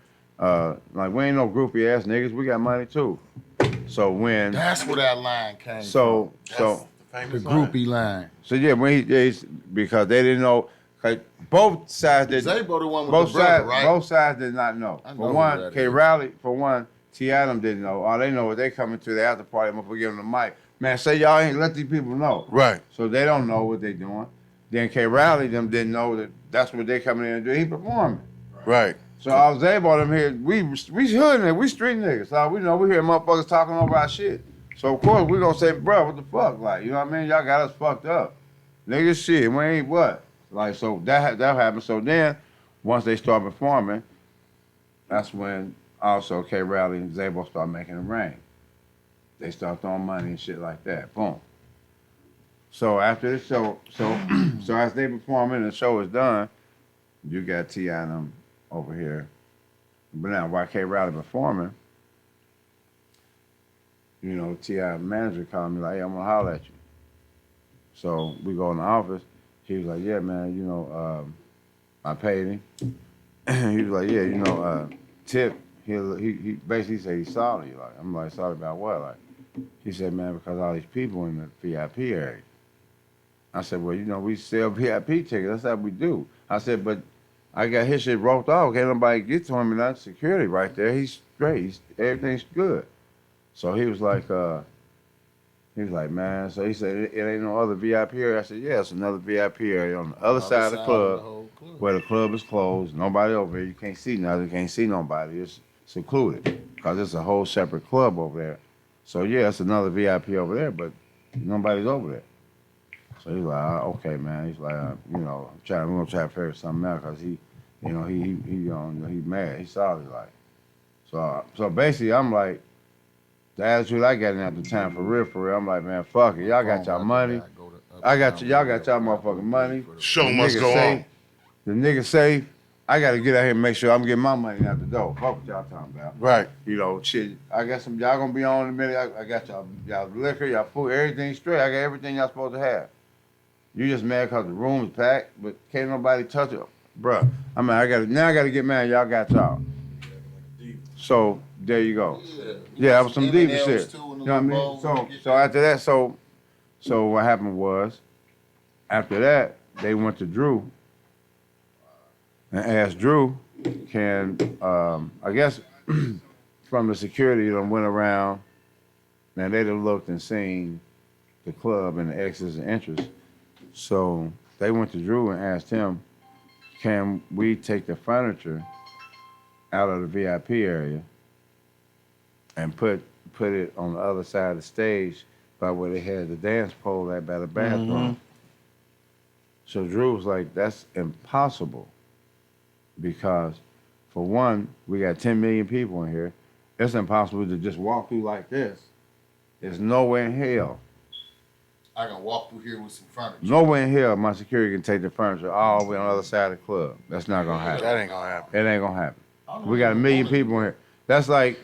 like we ain't no groupie ass niggas, we got money too. So when That's where that line came from. So The groupie line. So yeah, because they didn't know, like both sides did. Zabo the one with the brother, right? Both sides did not know. For one, K.Riley, T.I. didn't know. All they know is they coming to the after party, I'm gonna give them the mic. Man, say y'all ain't let these people know. Right. So they don't know what they doing. Then K.Riley them didn't know that's what they coming in and do. He performing. Right. So I was able them here. We hood niggas, we street niggas. So we know we hear motherfuckers talking over our shit. So of course we gonna say, bro, what the fuck? Like, you know what I mean? Y'all got us fucked up. Niggas shit, we ain't what? Like, so that happened. So then once they start performing, that's when also K.Riley and Zabo start making it rain. They start throwing money and shit like that. Boom. So after the show, so as they performing and the show is done, you got T.I. and them over here. But now while K.Riley performing, T.I. manager called me like, hey, I'm gonna holler at you. So we go in the office. He was like, yeah, man, I paid him. He was like, yeah, tip. He basically said he's sorry. Like, I'm like, sorry about what? Like, he said, man, because all these people in the VIP area. I said, well, we sell VIP tickets. That's how we do. I said, but I got his shit roped off. Can't nobody get to him, and that's security right there. He's straight. Everything's good. So he was like, man. So he said, it ain't no other VIP area. I said, yeah, it's another VIP area on the other side of the club, where the club is closed. Nobody over there. You can't see nothing. You can't see nobody. It's secluded because it's a whole separate club over there. So yeah, it's another VIP over there, but nobody's over there. So he's like, okay, man. He's like, we're gonna try to figure something out because he mad. He's sorry, like. So basically, I'm like, the attitude I got in at the time, for real, I'm like, man, fuck it. Y'all got y'all money. Y'all got y'all motherfucking money. Show The must nigga go safe. on. The nigga safe. I gotta get out here and make sure I'm getting my money out the door. Fuck what y'all talking about. Right. You know, shit. I got some. Y'all gonna be on in a minute. I got y'all liquor, y'all food, everything straight. I got everything y'all supposed to have. You just mad because the room is packed, but can't nobody touch it, bruh. I mean, I gotta get mad. Y'all got y'all. So there you go. Yeah, that was some diva shit. You know what I mean? So after that, so what happened was, after that, they went to Drew and asked Drew, can I guess from the security that went around, and they'd have looked and seen the club and the exits and entries. So they went to Drew and asked him, can we take the furniture out of the VIP area and put it on the other side of the stage by where they had the dance pole at by the bathroom. So Drew was like, that's impossible because, for one, we got 10 million people in here. It's impossible to just walk through like this. There's nowhere in hell. I can walk through here with some furniture. Nowhere in hell my security can take the furniture all the way on the other side of the club. That's not gonna happen. That ain't gonna happen. It ain't gonna happen. We got 1 million people in here. That's like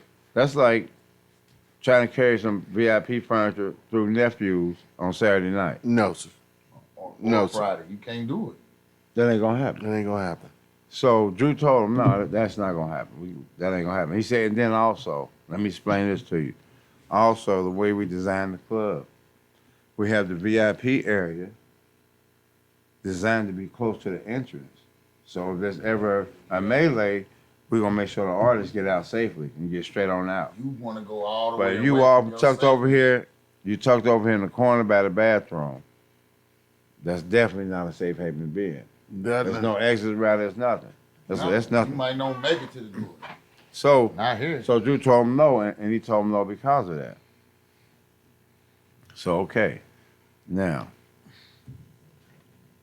trying to carry some VIP furniture through nephews on Saturday night. No, sir. No, Friday. You can't do it. That ain't gonna happen. That ain't gonna happen. So Drew told him, no, that's not gonna happen. That ain't gonna happen. He said, and then also, let me explain this to you. Also, the way we designed the club, we have the VIP area designed to be close to the entrance. So if there's ever a melee, we're gonna make sure the artists get out safely and get straight on out. You want to go all the way. But away you all from your tucked safety. over here, in the corner by the bathroom. That's definitely not a safe haven to be in. There's no exit route, there's nothing. That's nothing. You might not make it to the door. So, Not here. so Drew told him no, and he told him no because of that. So, okay. Now,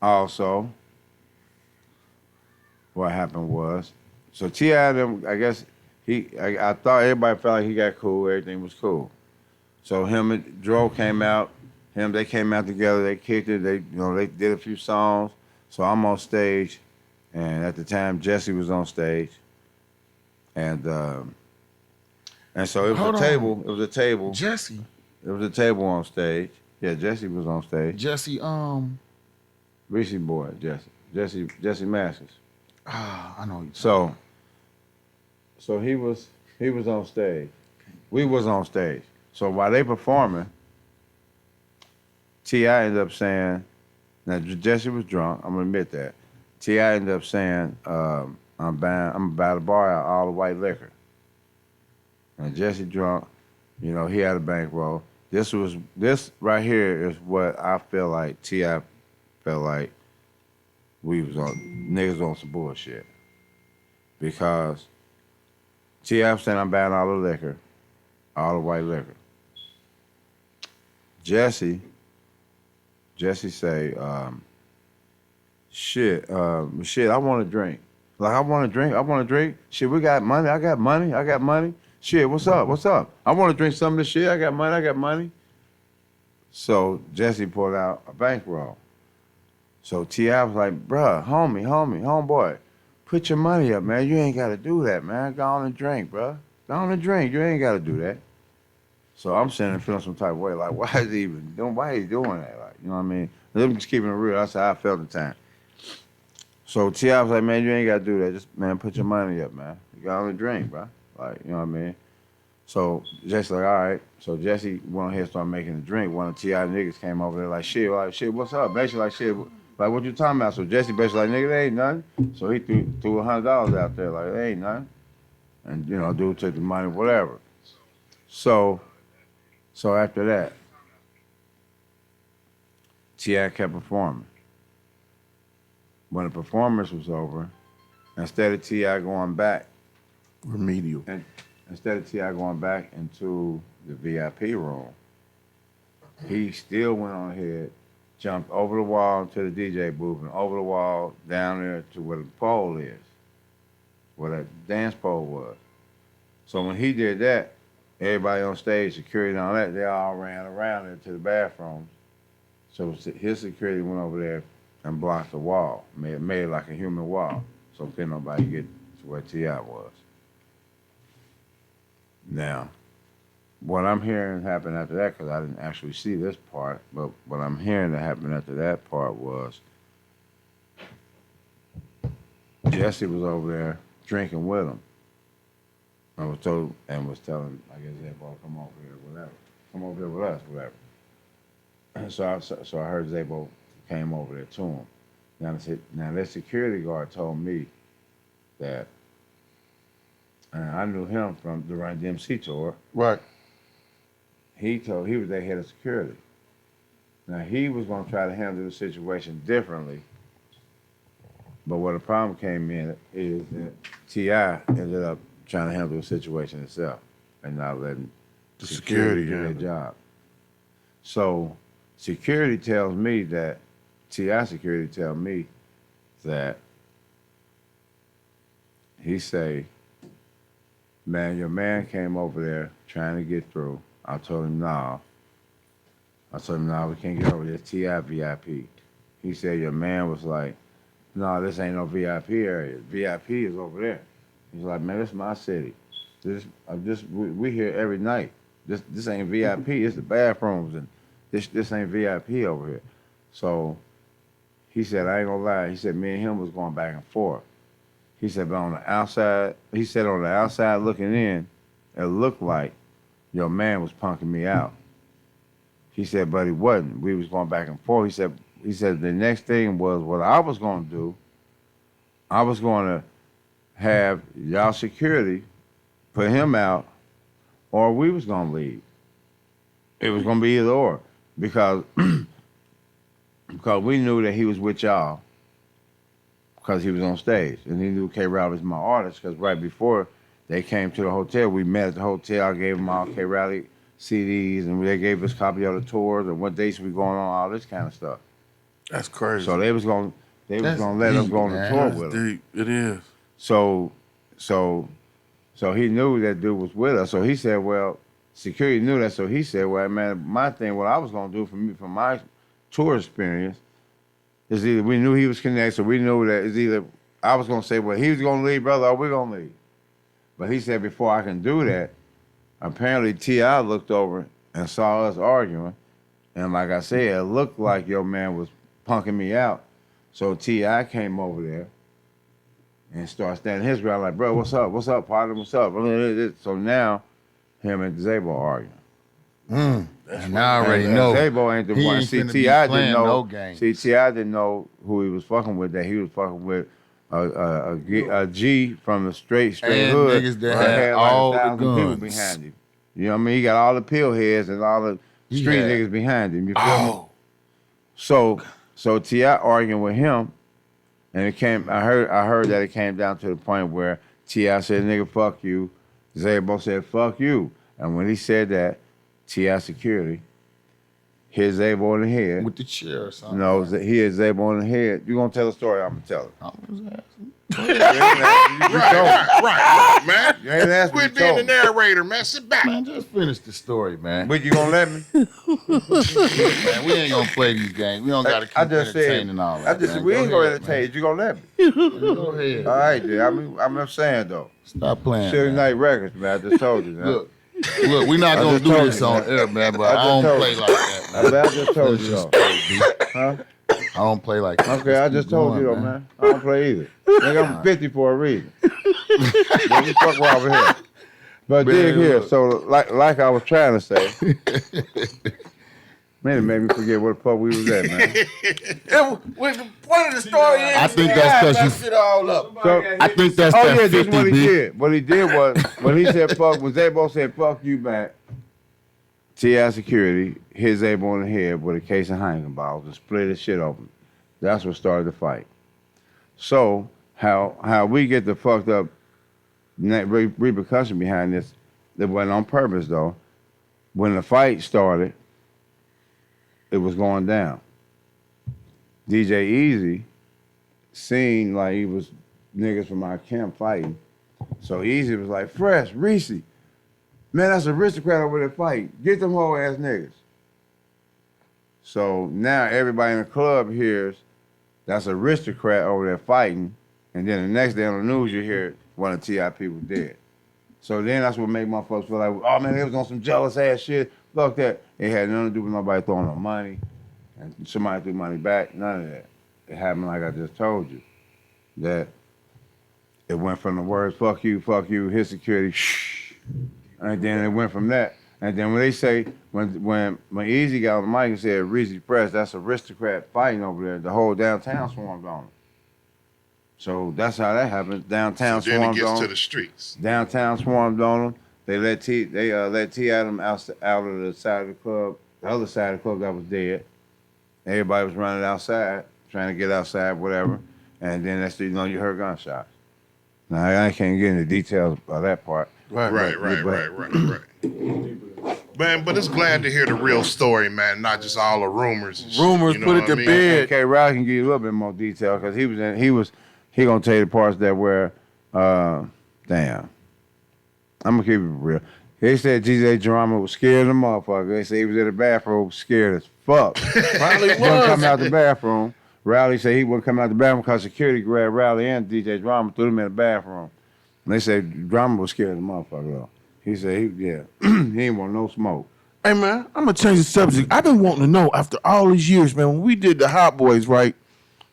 also, what happened was, so T.I. them, I guess, I thought everybody felt like he got cool, everything was cool. So him and Dro came out, they came out together, they kicked it, they did a few songs. So I'm on stage, and at the time Jesse was on stage. And so it was Hold a on. table, it was a table. Jesse. It was a table on stage. Yeah, Jesse was on stage. Jesse, Reese boy, Jesse Masters. I know you. So he was on stage. We was on stage. So while they performing, T.I. ended up saying, now Jesse was drunk, I'm gonna admit that. T.I. ended up saying, I'm about to bar out all the white liquor. And Jesse drunk, he had a bankroll. This right here is what I feel like T.I. felt like we was on, niggas on some bullshit. Because T.I. saying I'm buying all the liquor, all the white liquor. Jesse say, shit, I want to drink. Like, I want to drink. Shit, we got money, I got money. Shit, what's up? I want to drink some of this shit, I got money. So Jesse pulled out a bankroll. So T.I. was like, bruh, homeboy, put your money up, man. You ain't got to do that, man. Go on and drink, bruh. Go on and drink. You ain't got to do that. So I'm sitting there feeling some type of way, like, why is he doing that? Like, you know what I mean? I'm just keeping it real. That's how I felt at the time. So T.I. was like, man, you ain't got to do that. Just, man, put your money up, man. You got on and drink, bro. Like, you know what I mean? So Jesse like, all right. So Jesse went ahead and started making the drink. One of the T.I. niggas came over there like, shit, what's up? Basically like, shit, like, what you talking about? So Jesse basically like, nigga, that ain't nothing. So he threw $100 out there like, that ain't nothing. And, dude took the money, whatever. So after that, T.I. kept performing. When the performance was over, instead of T.I. going back, Remedial. instead of T.I. going back into the VIP room, he still went on ahead, jumped over the wall to the DJ booth and over the wall down there to where the pole is, where that dance pole was. So when he did that, everybody on stage, security and all that, they all ran around into the bathrooms. So his security went over there and blocked the wall, made it like a human wall, so couldn't nobody get to where T.I. was. Now, what I'm hearing happened after that, because I didn't actually see this part, but what I'm hearing that happened after that part was Jesse was over there drinking with him. I was told and was telling, I guess, Zabo, come over here, whatever. Come over here with us, whatever. And so I heard Zabo came over there to him. Now this security guard told me that, and I knew him from the Run DMC tour. Right. He was their head of security. Now he was gonna try to handle the situation differently. But where the problem came in is that T.I. ended up trying to handle the situation itself and not letting The security do their handle it. job. So security tells me that, T.I. security tell me that he say, man, your man came over there trying to get through. I told him, nah. We can't get over there. It's T.I. VIP. He said, your man was like, no, this ain't no VIP area. VIP is over there. He's like, man, this is my city. We here every night. This ain't VIP. It's the bathrooms, and this ain't VIP over here. So he said, I ain't gonna lie. He said, me and him was going back and forth. He said, but on the outside looking in, it looked like your man was punking me out. He said, but he wasn't. We was going back and forth. He said the next thing was what I was gonna do. I was gonna have y'all security put him out, or we was gonna leave. It was gonna be either or, because we knew that he was with y'all because he was on stage, and he knew K.Riley was my artist, because right before they came to the hotel, we met at the hotel. I gave them all K.Riley CDs, and they gave us a copy of the tours and what dates we going on, all this kind of stuff. That's crazy. So they was gonna let us go on the tour That's with him. deep. It is. So he knew that dude was with us. So he said, well, security knew that. So he said, well, man, my thing, what I was gonna do from my tour experience is either we knew he was connected, so we knew that it's either I was gonna say, well, he was gonna leave, brother, or we're gonna leave. But he said before I can do that, apparently T.I. looked over and saw us arguing, and like I said, it looked like your man was punking me out. So T.I. came over there and started standing his ground like, bro, what's up? What's up, partner? What's up? So now him and Zabo arguing. And I already know. Zabo ain't the he one. ain't See, finna be T.I. playing didn't know. no games. See, T.I. didn't know who he was fucking with. That he was fucking with a G from the straight And hood. niggas that had had like all the 1,000 people guns. behind him. You know what I mean? He got all the pill heads and all the street had- niggas behind him. You feel me? So T.I. arguing with him, and it came. I heard that it came down to the point where T.I. said, "Nigga, fuck you." Zabo said, "Fuck you." And when he said that, T.I. security hit Zabo in the head. with the chair or something. No, he hit Zabo in the head. You gonna tell the story? I'm gonna tell it. I was asking. Right, man. You ain't asked me. Quit You being told the me. narrator, man. Sit back. Man, just finish the story, man. But you gonna let me? Man, we ain't gonna play these games. We don't gotta keep I just said. entertaining all that. man. We ain't Go gonna ahead, entertain. You gonna let me? man. Go ahead. All right, then. I'm saying though. Stop playing. Sugar man. Night Records, man. I just told you. Man. Look, we're not I gonna just do told this you, on man. air, man. But I I just don't told play you. like that, man. I just told you Just though. play, B. Huh? I don't play like that. Okay, I just told you though, man. I don't play either. Nigga, I'm 50 for a reason. Don't you fuck around over here. But Man, dig here. look. So like I was trying to say. Man, it made me forget what the fuck we was at, man. When the point of the story is, I think that's 'cause you- shit all up. So, I think that's oh that yeah, this 50, is what he B. did. What he did was when he said fuck, when Zabo said fuck you back, T.I. security hit Zabo in the head with a case of Heineken bottles and split his shit open. That's what started the fight. So how we get the fucked up repercussion behind this, that wasn't on purpose though. When the fight started, it was going down. DJ Easy seen like he was niggas from our camp fighting. So Easy was like, Fresh, Reese, man, that's aristocrat over there fighting. Get them whole ass niggas. So now everybody in the club hears that's aristocrat over there fighting, and then the next day on the news you hear one of the T.I. people dead. So then that's what made motherfuckers feel like, oh man, they was on some jealous ass shit. Fuck that. It had nothing to do with nobody throwing no money, and somebody threw money back. None of that. It happened like I just told you. That it went from the words fuck you, his security, shh. And then it went from that. And then when they say, when Easy got on the mic and said, Reezy Press, that's aristocrat fighting over there, the whole downtown swarmed on him. So that's how that happened. Downtown So then it swarmed gets on to him. the streets. Downtown swarmed on him. They let T Adam out of the side of the club, the other side of the club that was dead. Everybody was running outside, trying to get outside, whatever. And then that's, you know, you heard gunshots. Now, I can't get into details of that part. Right. Man, but it's glad to hear the real story, man, not just all the rumors. And Rumors, shit, you know put it what to I mean? bed. And K.Riley can give you a little bit more detail because he gonna tell you the parts that were, damn. I'm gonna keep it real. They said DJ Drama was scared of the motherfucker. They said he was in the bathroom scared as fuck. Probably He wouldn't come was. out the bathroom. Riley said he wouldn't come out the bathroom because security grabbed Riley and DJ Drama, threw them in the bathroom. And they said Drama was scared of the motherfucker though. He said he ain't want no smoke. Hey, man, I'm going to change the subject. I've been wanting to know after all these years, man, when we did the Hot Boys, right,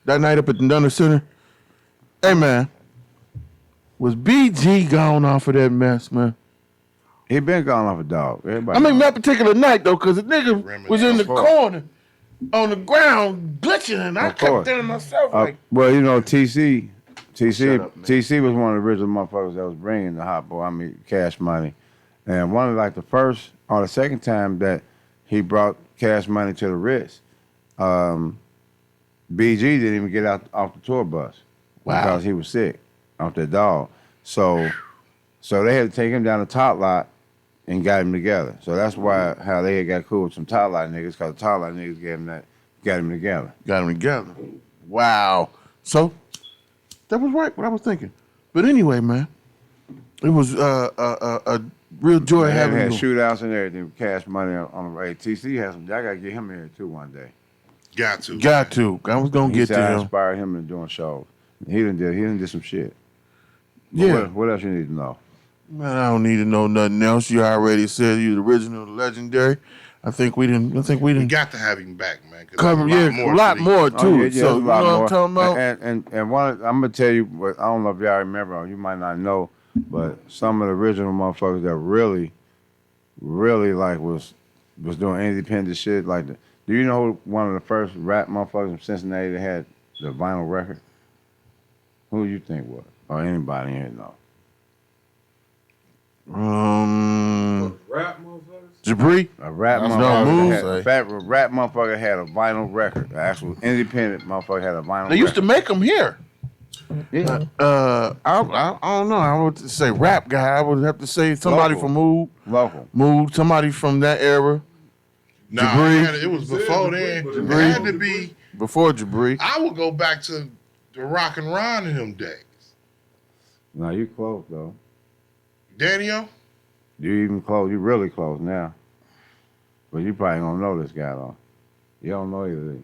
that night up at the Dunner Center, hey, man, was BG gone off of that mess, man? He been gone off a dog. Everybody I mean, know. that particular night, though, because the nigga Reminisce. was in the Of course. corner on the ground glitching, and I Of kept course. telling myself, like, Well, you know, TC up, man. was one of the original motherfuckers that was bringing the Hot Boy, Cash Money. And one of like the first or the second time that he brought Cash Money to the Ritz, BG didn't even get out off the tour bus because he was sick off that dog. So they had to take him down the top lot and got him together. So that's why how they had got cool with some top lot niggas, because the top lot niggas got him together. got them together. Wow. So, that was right, what I was thinking. But anyway, man, it was a real joy They having had you. shootouts and everything with Cash Money on the way. TC has some. I gotta get him here too one day. Got to. Got to. I was going to He get said to I him. inspired him in doing shows. He did some shit. But Yeah. What else you need to know? Man, I don't need to know nothing else. You already said you the original, the legendary. I think we didn't. We got to have him back, man. 'cause cover. there's Yeah, a lot to more Oh, too. yeah, So there's you know what I'm talking about. And one, I'm gonna tell you. What I don't know if y'all remember. Or you might not know, but some of the original motherfuckers that really like was doing independent shit. Like, do you know one of the first rap motherfuckers from Cincinnati that had the vinyl record? Who you think was, or anybody in here know? Rap motherfuckers? Jabri. A rap That's motherfucker no had, move. a rap motherfucker had a vinyl record. An actual independent motherfucker had a vinyl They used to record. make them here. Yeah. I don't know. I would say rap guy. I would have to say somebody Local. from Local. Mood, somebody from that era. Nah, Jabri. it was before then. It Jabri. had to be. Before Jabri. I would go back to the Rock and Ron in them days. No, you close though. Daniel? You even close. You really close now. But you probably don't know this guy though. You don't know either.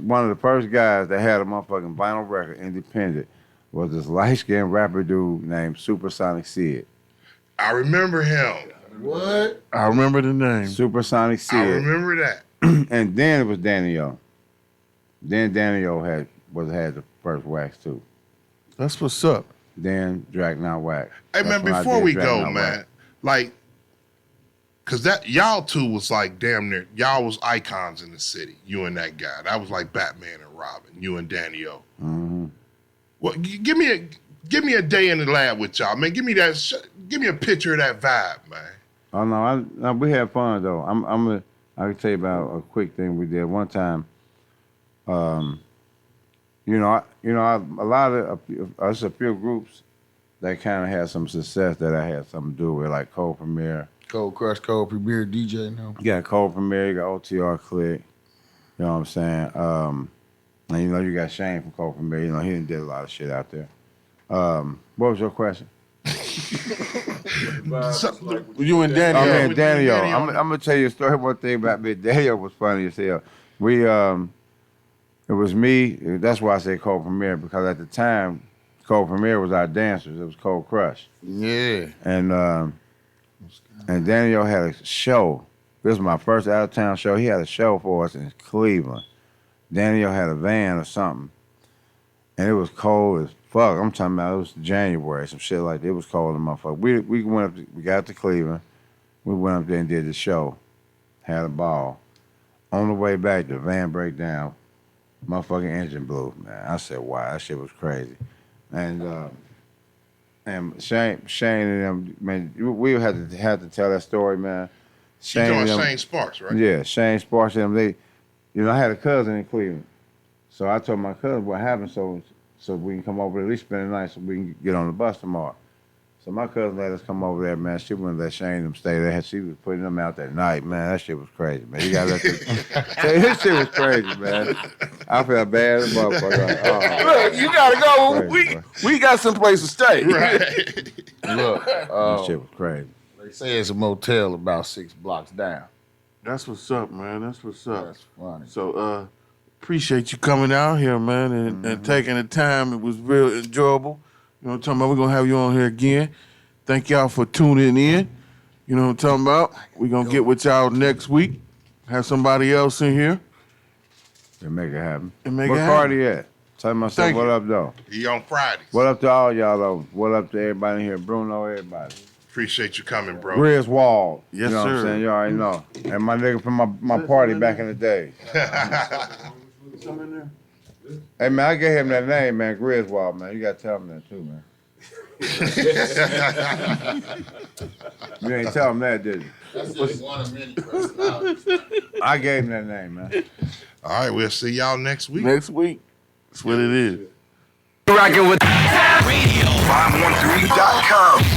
One of the first guys that had a motherfucking vinyl record, independent, was this light-skinned rapper dude named Supersonic Sid. I remember him. What? I remember the name. Supersonic Sid. I remember that. And then it was Daniel. Then Daniel had the first wax too. That's what's up. Then Drag Not Wax. Hey, That's man, when I before did we Drag go, Not man, Wax. like, because that y'all two was like damn near, y'all was icons in the city. You and that guy. That was like Batman and Robin. You and Daniel. Mhm. Well, give me a day in the lab with y'all, man. Give me a picture of that vibe, man. Oh no, we had fun though. I can tell you about a quick thing we did one time. A lot of us a few groups that kind of had some success that I had something to do with, like Cold Premier. Cold Crush, Cold Premier DJ now. You got Cold Premier, you got OTR Click. You know what I'm saying? And you know, you got Shane from Cold Premier. You know, he did a lot of shit out there. What was your question? You and Danny. Oh Yeah, man, with Daniel. Danny I'm gonna tell you a story. One thing about me. Daniel was funny as hell. It was me. That's why I say Cold Premier, because at the time, Cold Premier was our dancers. It was Cold Crush. Yeah. And Daniel had a show. This was my first out of town show. He had a show for us in Cleveland. Daniel had a van or something, and it was cold as fuck. I'm talking about it was January, some shit like that. It was cold as motherfucker. We went up. We got to Cleveland. We went up there and did the show. Had a ball. On the way back, the van break down. Motherfucking engine blew, man. I said, wow, that shit was crazy. And Shane and them, man, we had to tell that story, man. You and doing them- Shane Sparks, right? Yeah, Shane Sparks and them, I had a cousin in Cleveland. So I told my cousin what happened so we can come over at least spend the night so we can get on the bus tomorrow. So my cousin let us come over there, man. She wouldn't let Shane and them stay there. She was putting them out that night, man. That shit was crazy, man. You gotta let this shit was crazy, man. I felt bad as a motherfucker. Like, Look, you gotta go. Crazy, We got some place to stay. Right. Look, that shit was crazy. they say it's a motel about 6 blocks down. That's what's up, man. That's what's up. That's funny. So appreciate you coming out here, man, and taking the time. It was real enjoyable. You know what I'm talking about? We're gonna have you on here again. Thank y'all for tuning in. You know what I'm talking about? We're gonna get with y'all next week. Have somebody else in here. To make it happen. And make Where it happen. Cardi at? Tell myself Thank what you. up, though. He on Fridays. What up to all y'all, though? What up to everybody in here? Bruno, everybody. Appreciate you coming, bro. Griswold. Yes, you know what sir. I'm saying? You already know. And my nigga from my party back in the day. Some in there? Hey, man, I gave him that name, man. Griswold, man. You got to tell him that, too, man. You ain't tell him that, did you? That's just one of many personalities. I gave him that name, man. All right, we'll see y'all next week. Next week. That's what it is. Rocking with radio. 513.com.